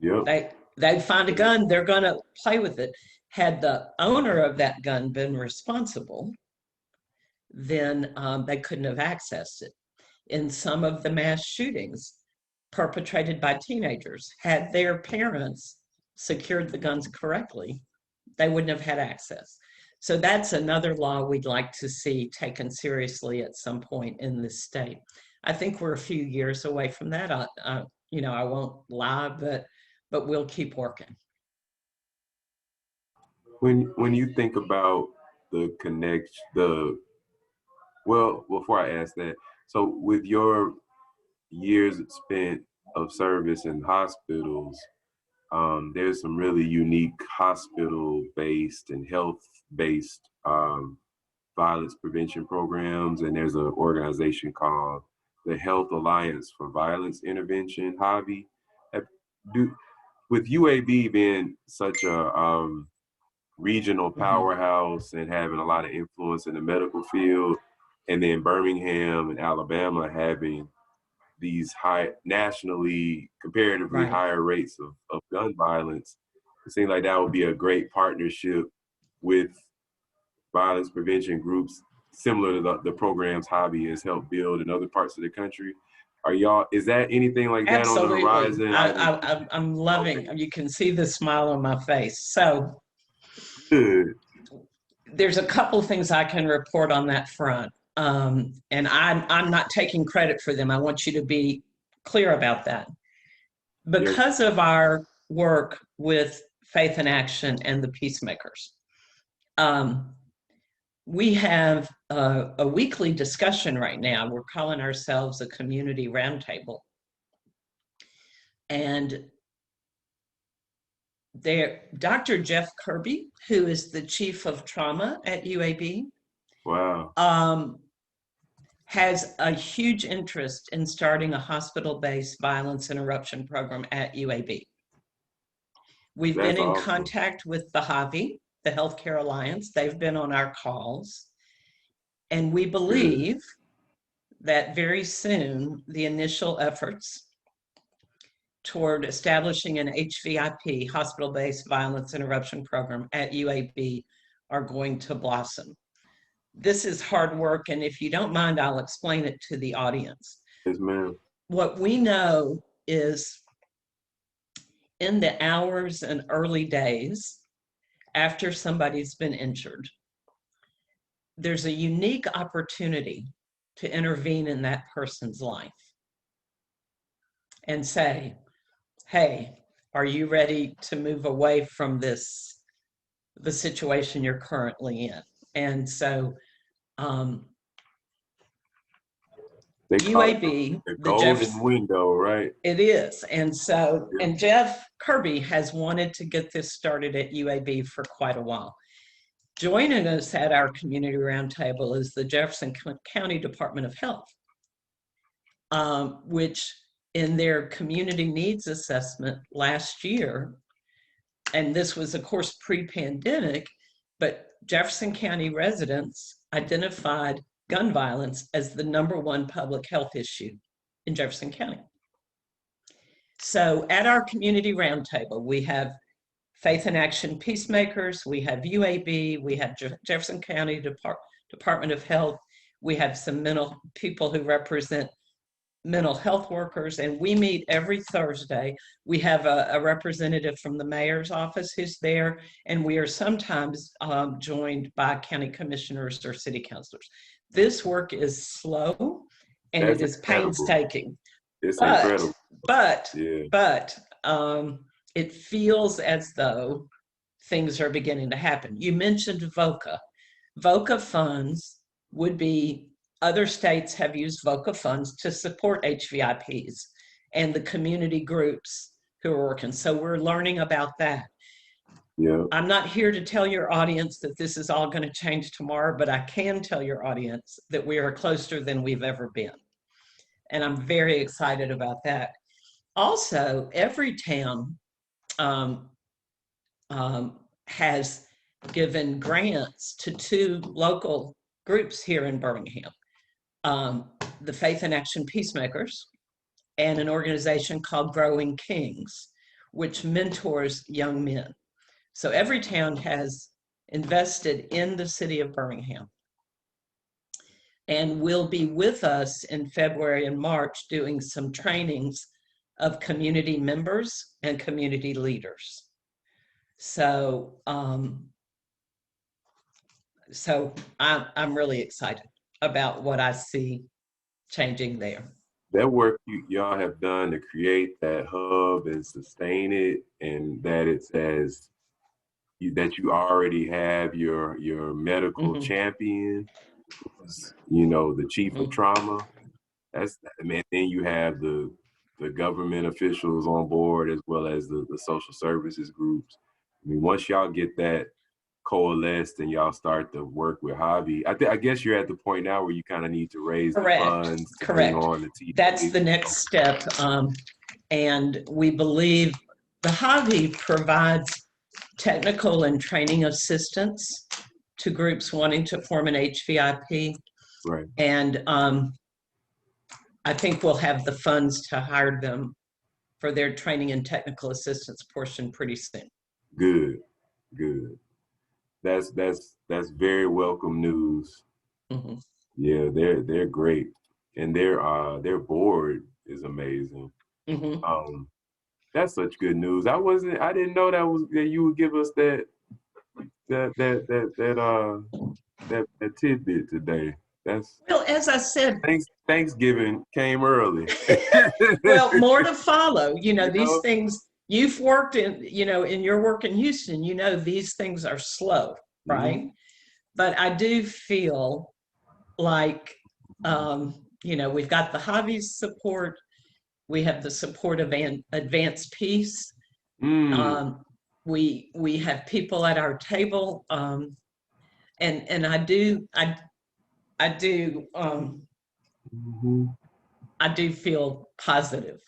Yep. They find a gun, they're going to play with it. Had the owner of that gun been responsible, then they couldn't have accessed it. In some of the mass shootings, perpetrated by teenagers. Had their parents secured the guns correctly, they wouldn't have had access. So that's another law we'd like to see taken seriously at some point in this state. I think we're a few years away from that. I won't lie, but we'll keep working. When you think about the connection, before I ask that, so with your years spent of service in hospitals, there's some really unique hospital-based and health-based violence prevention programs, and there's an organization called the Health Alliance for Violence Intervention, HAVI. With UAB being such a regional powerhouse and having a lot of influence in the medical field, and then Birmingham and Alabama having these nationally comparatively higher rates of gun violence, it seems like that would be a great partnership with violence prevention groups similar to the programs HAVI has helped build in other parts of the country. Is that anything like that on the horizon? I'm loving, you can see the smile on my face. So good. There's a couple things I can report on that front. And I'm not taking credit for them. I want you to be clear about that. Because of our work with Faith in Action and the Peacemakers, we have a weekly discussion right now. We're calling ourselves a community roundtable. And Dr. Jeff Kirby, who is the chief of trauma at UAB, has a huge interest in starting a hospital-based violence interruption program at UAB. We've been in contact with the HAVI, the Healthcare Alliance. They've been on our calls. And we believe that very soon the initial efforts toward establishing an HVIP, hospital-based violence interruption program at UAB, are going to blossom. This is hard work, and if you don't mind, I'll explain it to the audience. Yes, ma'am. What we know is in the hours and early days after somebody's been injured, there's a unique opportunity to intervene in that person's life and say, hey, are you ready to move away from the situation you're currently in? And so UAB, the golden window, right? It is. And so, and Jeff Kirby has wanted to get this started at UAB for quite a while. Joining us at our community roundtable is the Jefferson County Department of Health, which in their community needs assessment last year, and this was of course pre-pandemic, but Jefferson County residents identified gun violence as the #1 public health issue in Jefferson County. So at our community roundtable, we have Faith in Action Peacemakers, we have UAB, we have Jefferson County Department of Health, we have some people who represent mental health workers, and we meet every Thursday. We have a representative from the mayor's office who's there, and we are sometimes joined by county commissioners or city councilors. This work is slow and it is painstaking. It's incredible. But it feels as though things are beginning to happen. You mentioned VOCA. VOCA funds would be, other states have used VOCA funds to support HVIPs and the community groups who are working. So we're learning about that. Yeah. I'm not here to tell your audience that this is all going to change tomorrow, but I can tell your audience that we are closer than we've ever been. And I'm very excited about that. Also, every town has given grants to 2 local groups here in Birmingham. The Faith in Action Peacemakers and an organization called Growing Kings, which mentors young men. So every town has invested in the city of Birmingham and will be with us in February and March doing some trainings of community members and community leaders. So, I'm really excited about what I see changing there. That work y'all have done to create that hub and sustain it, and that it's as that you already have your medical Mm-hmm. champion, you know, the chief of Mm-hmm. trauma. That's, I mean, then you have the government officials on board as well as the social services groups. I mean, once y'all get that coalesced and y'all start to work with Javi, I guess you're at the point now where you kind of need to raise the Correct. funds to bring Correct. on the team. That's the next step. And we believe the Javi provides technical and training assistance to groups wanting to form an HVIP. Right. And I think we'll have the funds to hire them for their training and technical assistance portion pretty soon. Good, good. That's very welcome news. Mm-hmm. Yeah, they're great, and their board is amazing. Mm-hmm. That's such good news. I didn't know that you would give us that tidbit today. That's, Well, as I said, Thanksgiving came early. well, more to follow. You know, You these know? things you've worked in, you know, in your work in Houston, you know, these things are slow, right? Mm-hmm. But I do feel like, you know, we've got the Javi's support, we have the support of Advanced Peace. Mm. We have people at our table, and I do Mm-hmm. I do feel positive.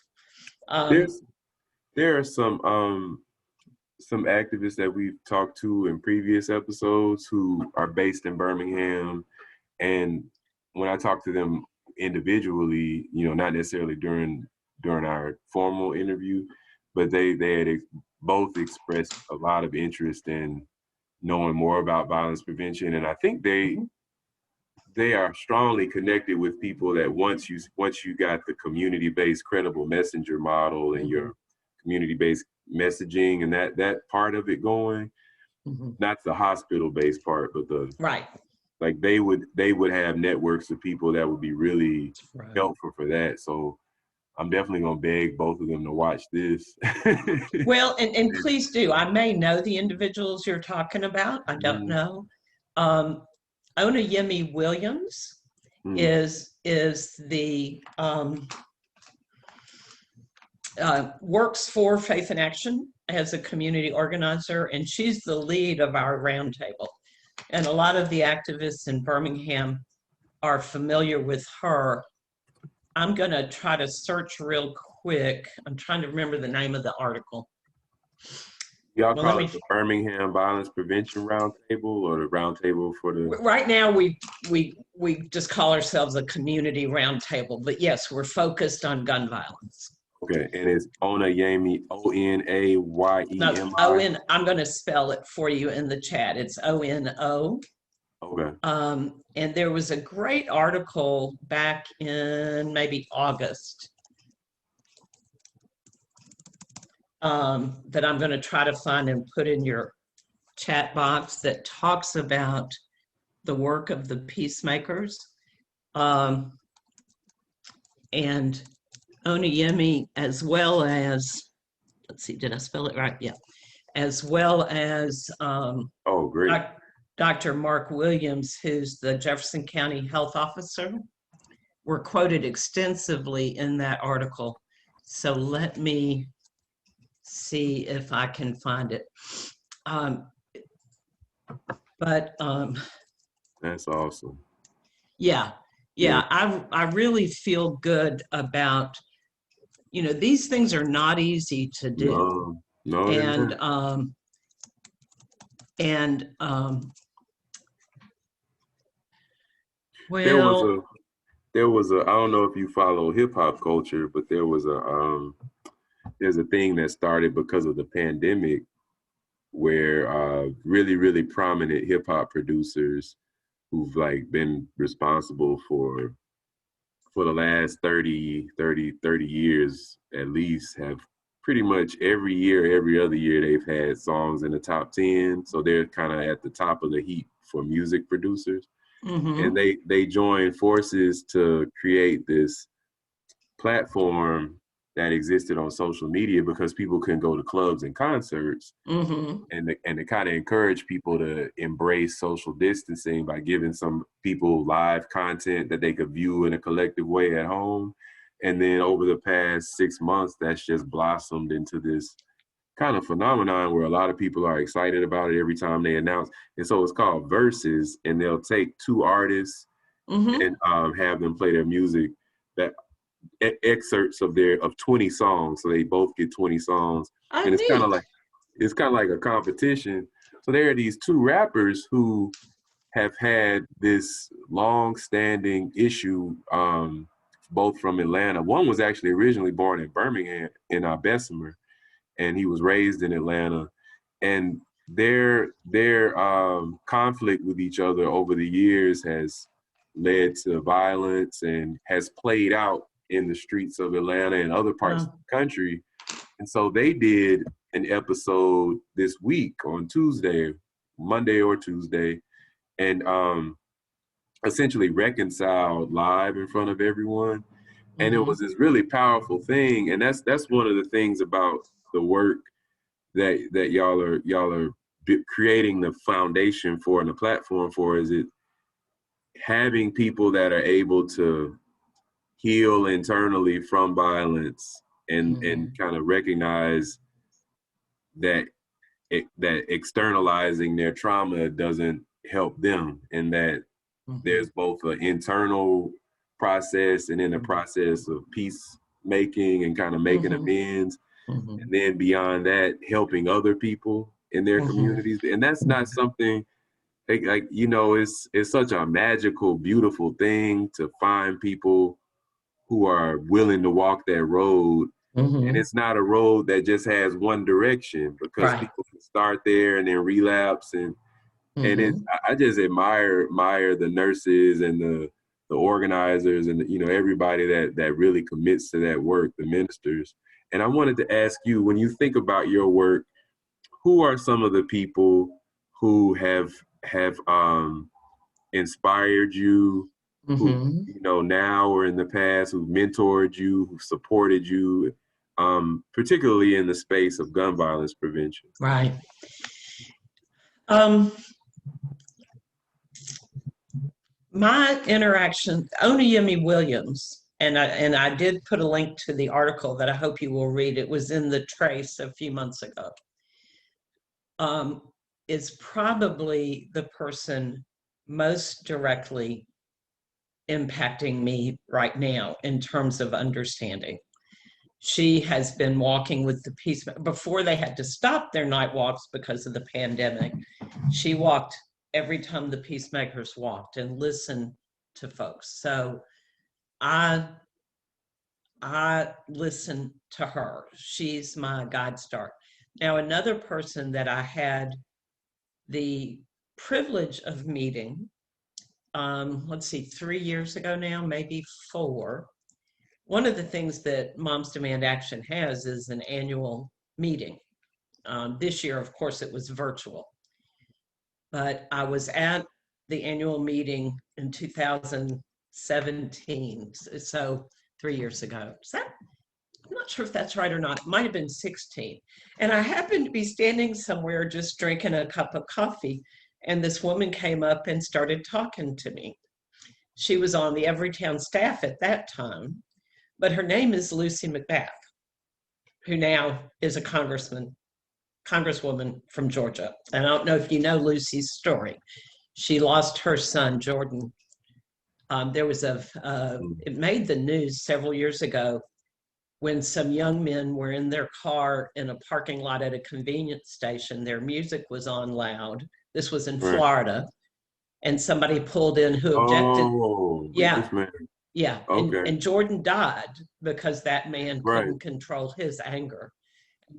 There are some activists that we've talked to in previous episodes who are based in Birmingham, and when I talk to them individually, you know, not necessarily during our formal interview, but they had both expressed a lot of interest in knowing more about violence prevention, and I think they are strongly connected with people that once you got the community-based credible messenger model and your community-based messaging and that part of it going, not the hospital-based part, but the right. Like they would have networks of people that would be really helpful for that. So I'm definitely gonna beg both of them to watch this. Well, and please do. I may know the individuals you're talking about. I don't know. Onayemi Williams is the works for Faith in Action as a community organizer, and she's the lead of our roundtable. And a lot of the activists in Birmingham are familiar with her. I'm going to try to search real quick. I'm trying to remember the name of the article. Y'all call it the Birmingham Violence Prevention Roundtable, or the Roundtable for the... Right now, we just call ourselves a community roundtable, but yes, we're focused on gun violence. Okay, and it's Onayemi, Onayemi. No, O-N, I'm going to spell it for you in the chat. It's O-N-O. Okay. And there was a great article back in maybe August that I'm going to try to find and put in your chat box that talks about the work of the peacemakers. And Onayemi, as well as, let's see, did I spell it right? Yeah. As well as oh, great. Dr. Mark Williams, who's the Jefferson County Health Officer, were quoted extensively in that article. So let me see if I can find it. That's awesome. Yeah. I really feel good about, you know, these things are not easy to do. No, well, there was a I don't know if you follow hip hop culture, but there's a thing that started because of the pandemic where really, really prominent hip hop producers who've like been responsible for for the last 30 years at least, have pretty much every year, every other year, they've had songs in the top 10. So they're kind of at the top of the heap for music producers. And Mm-hmm. they joined forces to create this platform that existed on social media because people couldn't go to clubs and concerts, Mm-hmm. and to kind of encourage people to embrace social distancing by giving some people live content that they could view in a collective way at home. And then over the past 6 months, that's just blossomed into this kind of phenomenon where a lot of people are excited about it every time they announce. And so it's called Verses, and they'll take two artists Mm-hmm. and have them play their music, that excerpts of 20 songs. So they both get 20 songs. Oh, And neat. it's kind of like a competition. So there are these two rappers who have had this long-standing issue, both from Atlanta. One was actually originally born in Birmingham, in Bessemer, and he was raised in Atlanta. And their conflict with each other over the years has led to violence and has played out in the streets of Atlanta and other parts of Oh. the country. And so they did an episode this week on Tuesday, Monday or Tuesday, and essentially reconciled live in front of everyone. And it Mm-hmm. was this really powerful thing. And that's one of the things about the work that y'all are creating the foundation for and the platform for, is it having people that are able to heal internally from violence and Mm-hmm. kind of recognize that that externalizing their trauma doesn't help them, and that Mm-hmm. there's both an internal process and then a process of peacemaking and kind of making Mm-hmm. amends, Mm-hmm. and then beyond that, helping other people in their Mm-hmm. communities. And that's not something like you know, it's such a magical, beautiful thing to find people who are willing to walk that road. And Mm-hmm. it's not a road that just has one direction, because Right. people can start there and then relapse. And it, Mm-hmm. I just admire the nurses and the organizers and you know, everybody that really commits to that work, the ministers. And I wanted to ask you, when you think about your work, who are some of the people who have inspired you, who Mm-hmm. you know now or in the past, who mentored you, who supported you, particularly in the space of gun violence prevention? Right. Um, my interaction, Oniyemi Williams, and I did put a link to the article that I hope you will read. It was in the Trace a few months ago. Um, is probably the person most directly impacting me right now in terms of understanding. She has been walking with the peace before they had to stop their night walks because of the pandemic. She walked every time the peacemakers walked and listened to folks. So I I listen to her. She's my guide star. Now, another person that I had the privilege of meeting, let's see, 3 years ago now, maybe four. One of the things that Moms Demand Action has is an annual meeting. This year, of course, it was virtual, but I was at the annual meeting in 2017, so 3 years ago. Is that, I'm not sure if that's right or not. It might have been 16. And I happened to be standing somewhere just drinking a cup of coffee, and this woman came up and started talking to me. She was on the Everytown staff at that time, but her name is Lucy McBath, who now is a congresswoman from Georgia. And I don't know if you know Lucy's story. She lost her son, Jordan. There was it made the news several years ago when some young men were in their car in a parking lot at a convenience station. Their music was on loud. This was in Right. Florida. And somebody pulled in who objected. Oh, Yeah, this man. yeah. Okay. And Jordan died because that man Right. couldn't control his anger.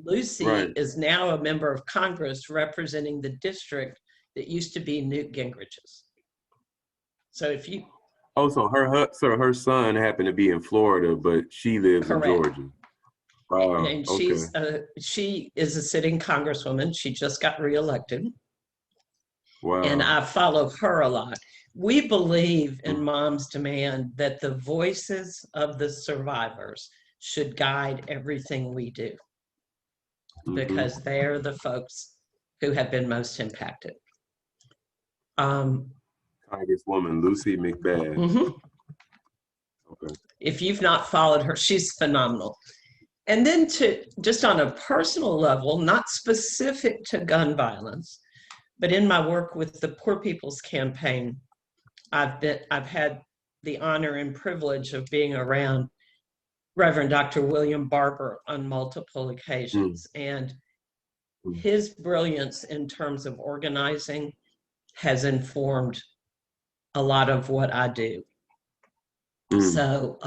Lucy Right. is now a member of Congress representing the district that used to be Newt Gingrich's. So if you Oh, so her son happened to be in Florida, but she lives in Correct. Georgia. Wow. And Okay. she is a sitting congresswoman. She just got reelected. And Wow. I follow her a lot. We believe in Mm-hmm. Mom's Demand that the voices of the survivors should guide everything we do Mm-hmm. because they're the folks who have been most impacted. Um, Congresswoman Lucy McBath. mhm. Okay. If you've not followed her, she's phenomenal. And then to just on a personal level, not specific to gun violence, but in my work with the Poor People's Campaign, I've had the honor and privilege of being around Reverend Dr. William Barber on multiple occasions. And Mm-hmm. his brilliance in terms of organizing has informed a lot of what I do. Mm-hmm. So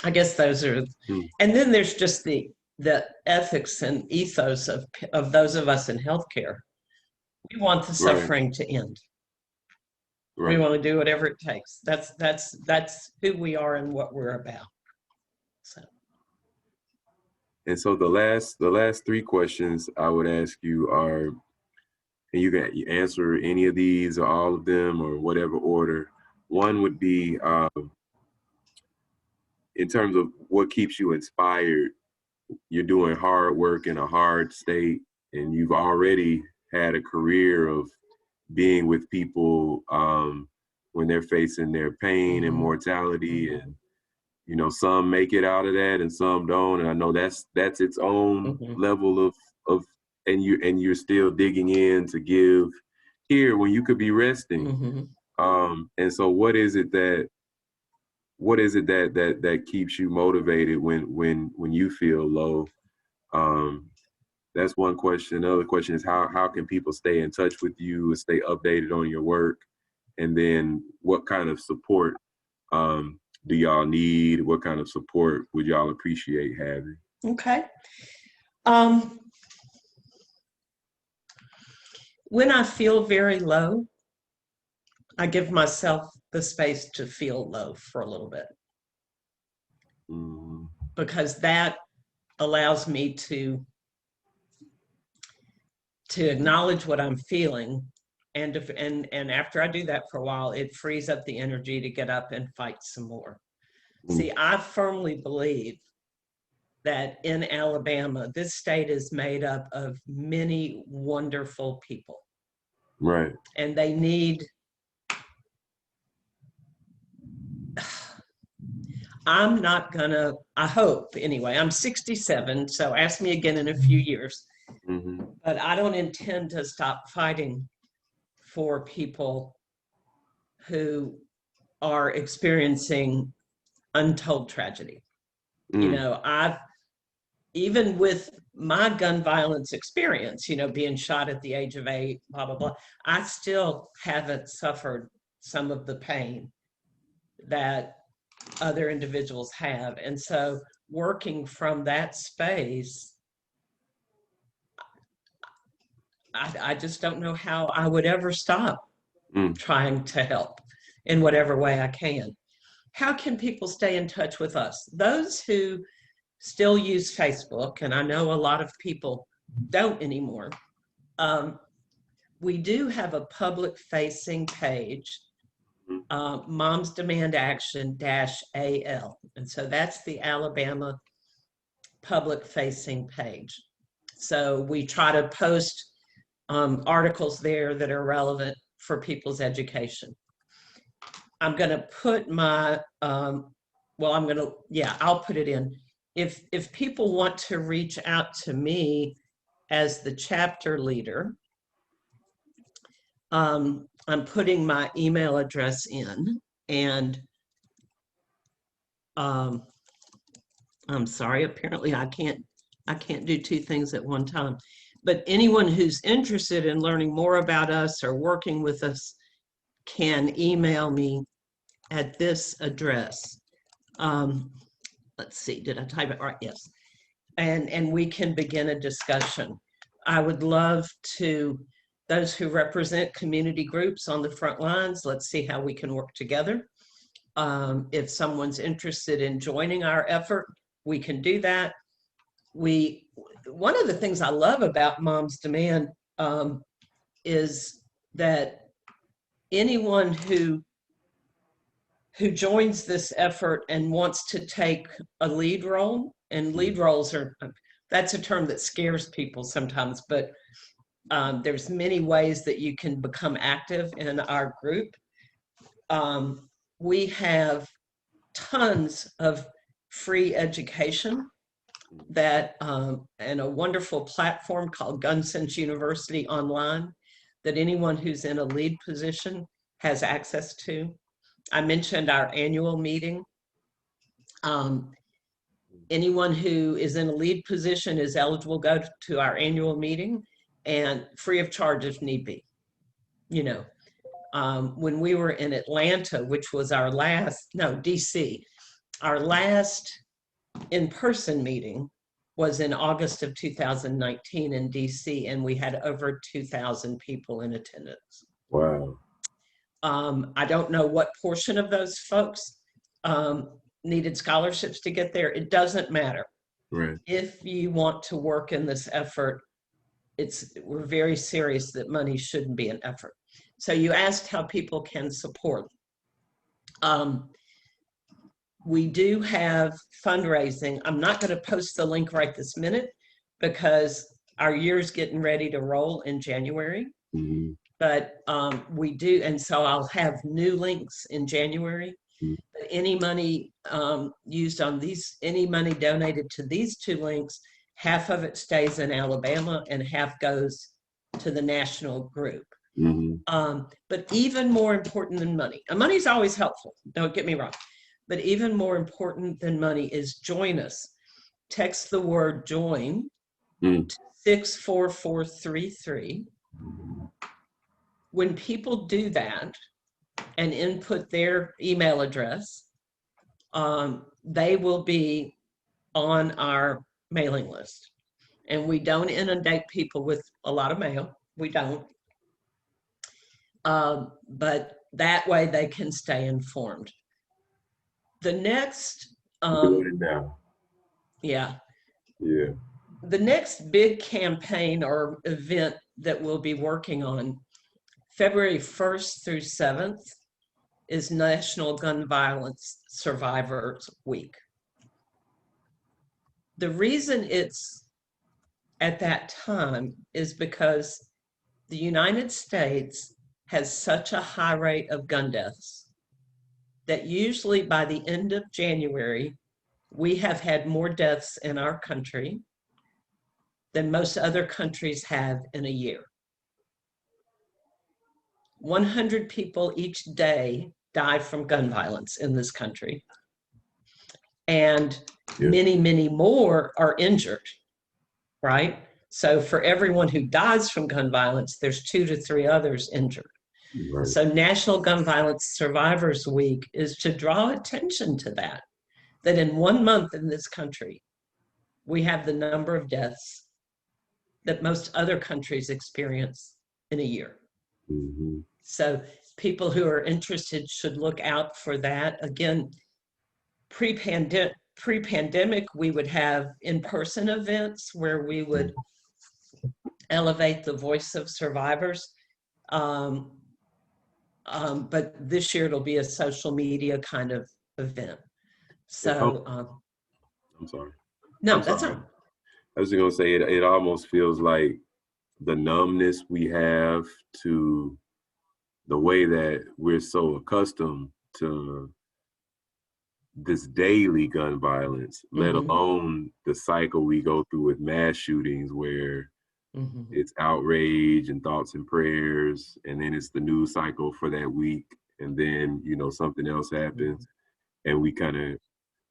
I guess those are, and then there's just the ethics and ethos of those of us in healthcare. We want the Right. suffering to end. We Right. want to do whatever it takes. That's who we are and what we're about. So. And so the last three questions I would ask you are, and you can answer any of these or all of them or whatever order. One would be in terms of what keeps you inspired. You're doing hard work in a hard state, and you've already had a career of being with people when they're facing their pain and mortality, and some make it out of that and some don't, and I know that's its own level of and you're still digging in to give here when you could be resting. And so what is it that keeps you motivated when you feel low? That's one question. Another question is how can people stay in touch with you and stay updated on your work? And then what kind of support do y'all need? What kind of support would y'all appreciate having? Okay. When I feel very low, I give myself the space to feel low for a little bit because that allows me to acknowledge what I'm feeling. And after I do that for a while, it frees up the energy to get up and fight some more. See, I firmly believe that in Alabama, this state is made up of many wonderful people. Right. And they need, I'm not gonna, I hope anyway, I'm 67, so ask me again in a few years. But I don't intend to stop fighting for people who are experiencing untold tragedy. Even with my gun violence experience, being shot at the age of 8, blah, blah, blah, I still haven't suffered some of the pain that other individuals have. And so working from that space, I just don't know how I would ever stop trying to help in whatever way I can. How can people stay in touch with us? Those who still use Facebook, and I know a lot of people don't anymore, we do have a public-facing page, Moms Demand Action -AL. And so that's the Alabama public-facing page. So we try to post articles there that are relevant for people's education. I'm going to put my, I'll put it in. If people want to reach out to me as the chapter leader, I'm putting my email address in, and I'm sorry, apparently I can't do two things at one time. But anyone who's interested in learning more about us or working with us can email me at this address. Let's see, did I type it right? Yes. And we can begin a discussion. I would love to those who represent community groups on the front lines. Let's see how we can work together. If someone's interested in joining our effort, we can do that. One of the things I love about Moms Demand is that anyone who joins this effort and wants to take a lead role, and lead roles are, that's a term that scares people sometimes, but there's many ways that you can become active in our group. We have tons of free education that and a wonderful platform called Gun Sense University online that anyone who's in a lead position has access to. I mentioned our annual meeting. Anyone who is in a lead position is eligible to go to our annual meeting, and free of charge if need be. You know, when we were in Atlanta, which was our last, no, DC, our last in-person meeting was in August of 2019 in DC, and we had over 2,000 people in attendance. Wow. I don't know what portion of those folks needed scholarships to get there. It doesn't matter. Right. If you want to work in this effort, we're very serious that money shouldn't be an effort. So you asked how people can support. We do have fundraising. I'm not going to post the link right this minute because our year's getting ready to roll in January. Mm-hmm. But we do, and so I'll have new links in January. Mm-hmm. But any money used on these, any money donated to these two links, half of it stays in Alabama and half goes to the national group. Mm-hmm. But even more important than money, and money's always helpful, don't get me wrong, but even more important than money is join us. Text the word join to 64433. When people do that and input their email address, they will be on our mailing list. And we don't inundate people with a lot of mail. We don't. But that way they can stay informed. The next, Doing it now. Yeah. Yeah. The next big campaign or event that we'll be working on, February 1st through 7th, is National Gun Violence Survivors Week. The reason it's at that time is because the United States has such a high rate of gun deaths that usually by the end of January, we have had more deaths in our country than most other countries have in a year. 100 people each day die from gun violence in this country. And many, many more are injured, right? So for everyone who dies from gun violence, there's 2 to 3 others injured. Right. So National Gun Violence Survivors Week is to draw attention to that in 1 month in this country, we have the number of deaths that most other countries experience in a year. Mm-hmm. So people who are interested should look out for that. Again, pre-pandemic, we would have in-person events where we would elevate the voice of survivors. But this year it'll be a social media kind of event. So, I'm sorry. No, that's all. I was going to say, it almost feels like the numbness we have to the way that we're so accustomed to this daily gun violence, let alone the cycle we go through with mass shootings where it's outrage and thoughts and prayers, and then it's the news cycle for that week, and then, you know, something else happens, and we kind of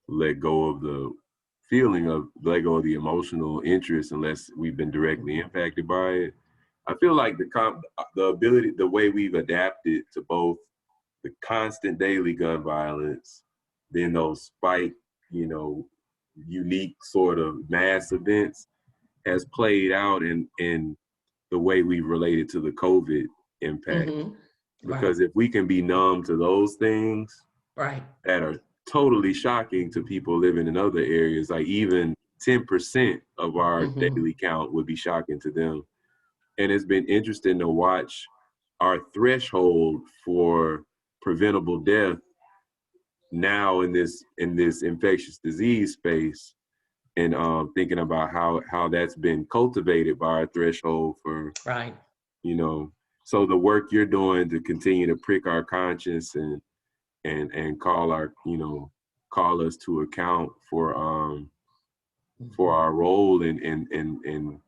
let go of the emotional interest unless we've been directly impacted by it. I feel like the way we've adapted to both the constant daily gun violence, then those spike, you know, unique sort of mass events has played out in the way we've related to the COVID impact. Mm-hmm. Right. Because if we can be numb to those things Right. that are totally shocking to people living in other areas, like even 10% of our Mm-hmm. daily count would be shocking to them. And it's been interesting to watch our threshold for preventable death now in this infectious disease space, and thinking about how that's been cultivated by our threshold for, Right. you know, so the work you're doing to continue to prick our conscience and call our, call us to account for Mm-hmm. our role in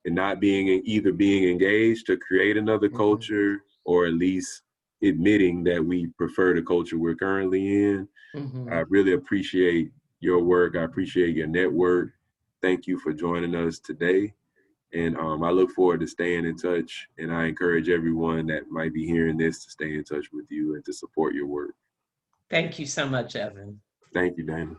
not being either being engaged to create another Mm-hmm. culture, or at least admitting that we prefer the culture we're currently in. I Mm-hmm. really appreciate your work. I appreciate your network. Thank you for joining us today. And I look forward to staying in touch. And I encourage everyone that might be hearing this to stay in touch with you and to support your work. Thank you so much, Evan. Thank you, Dana.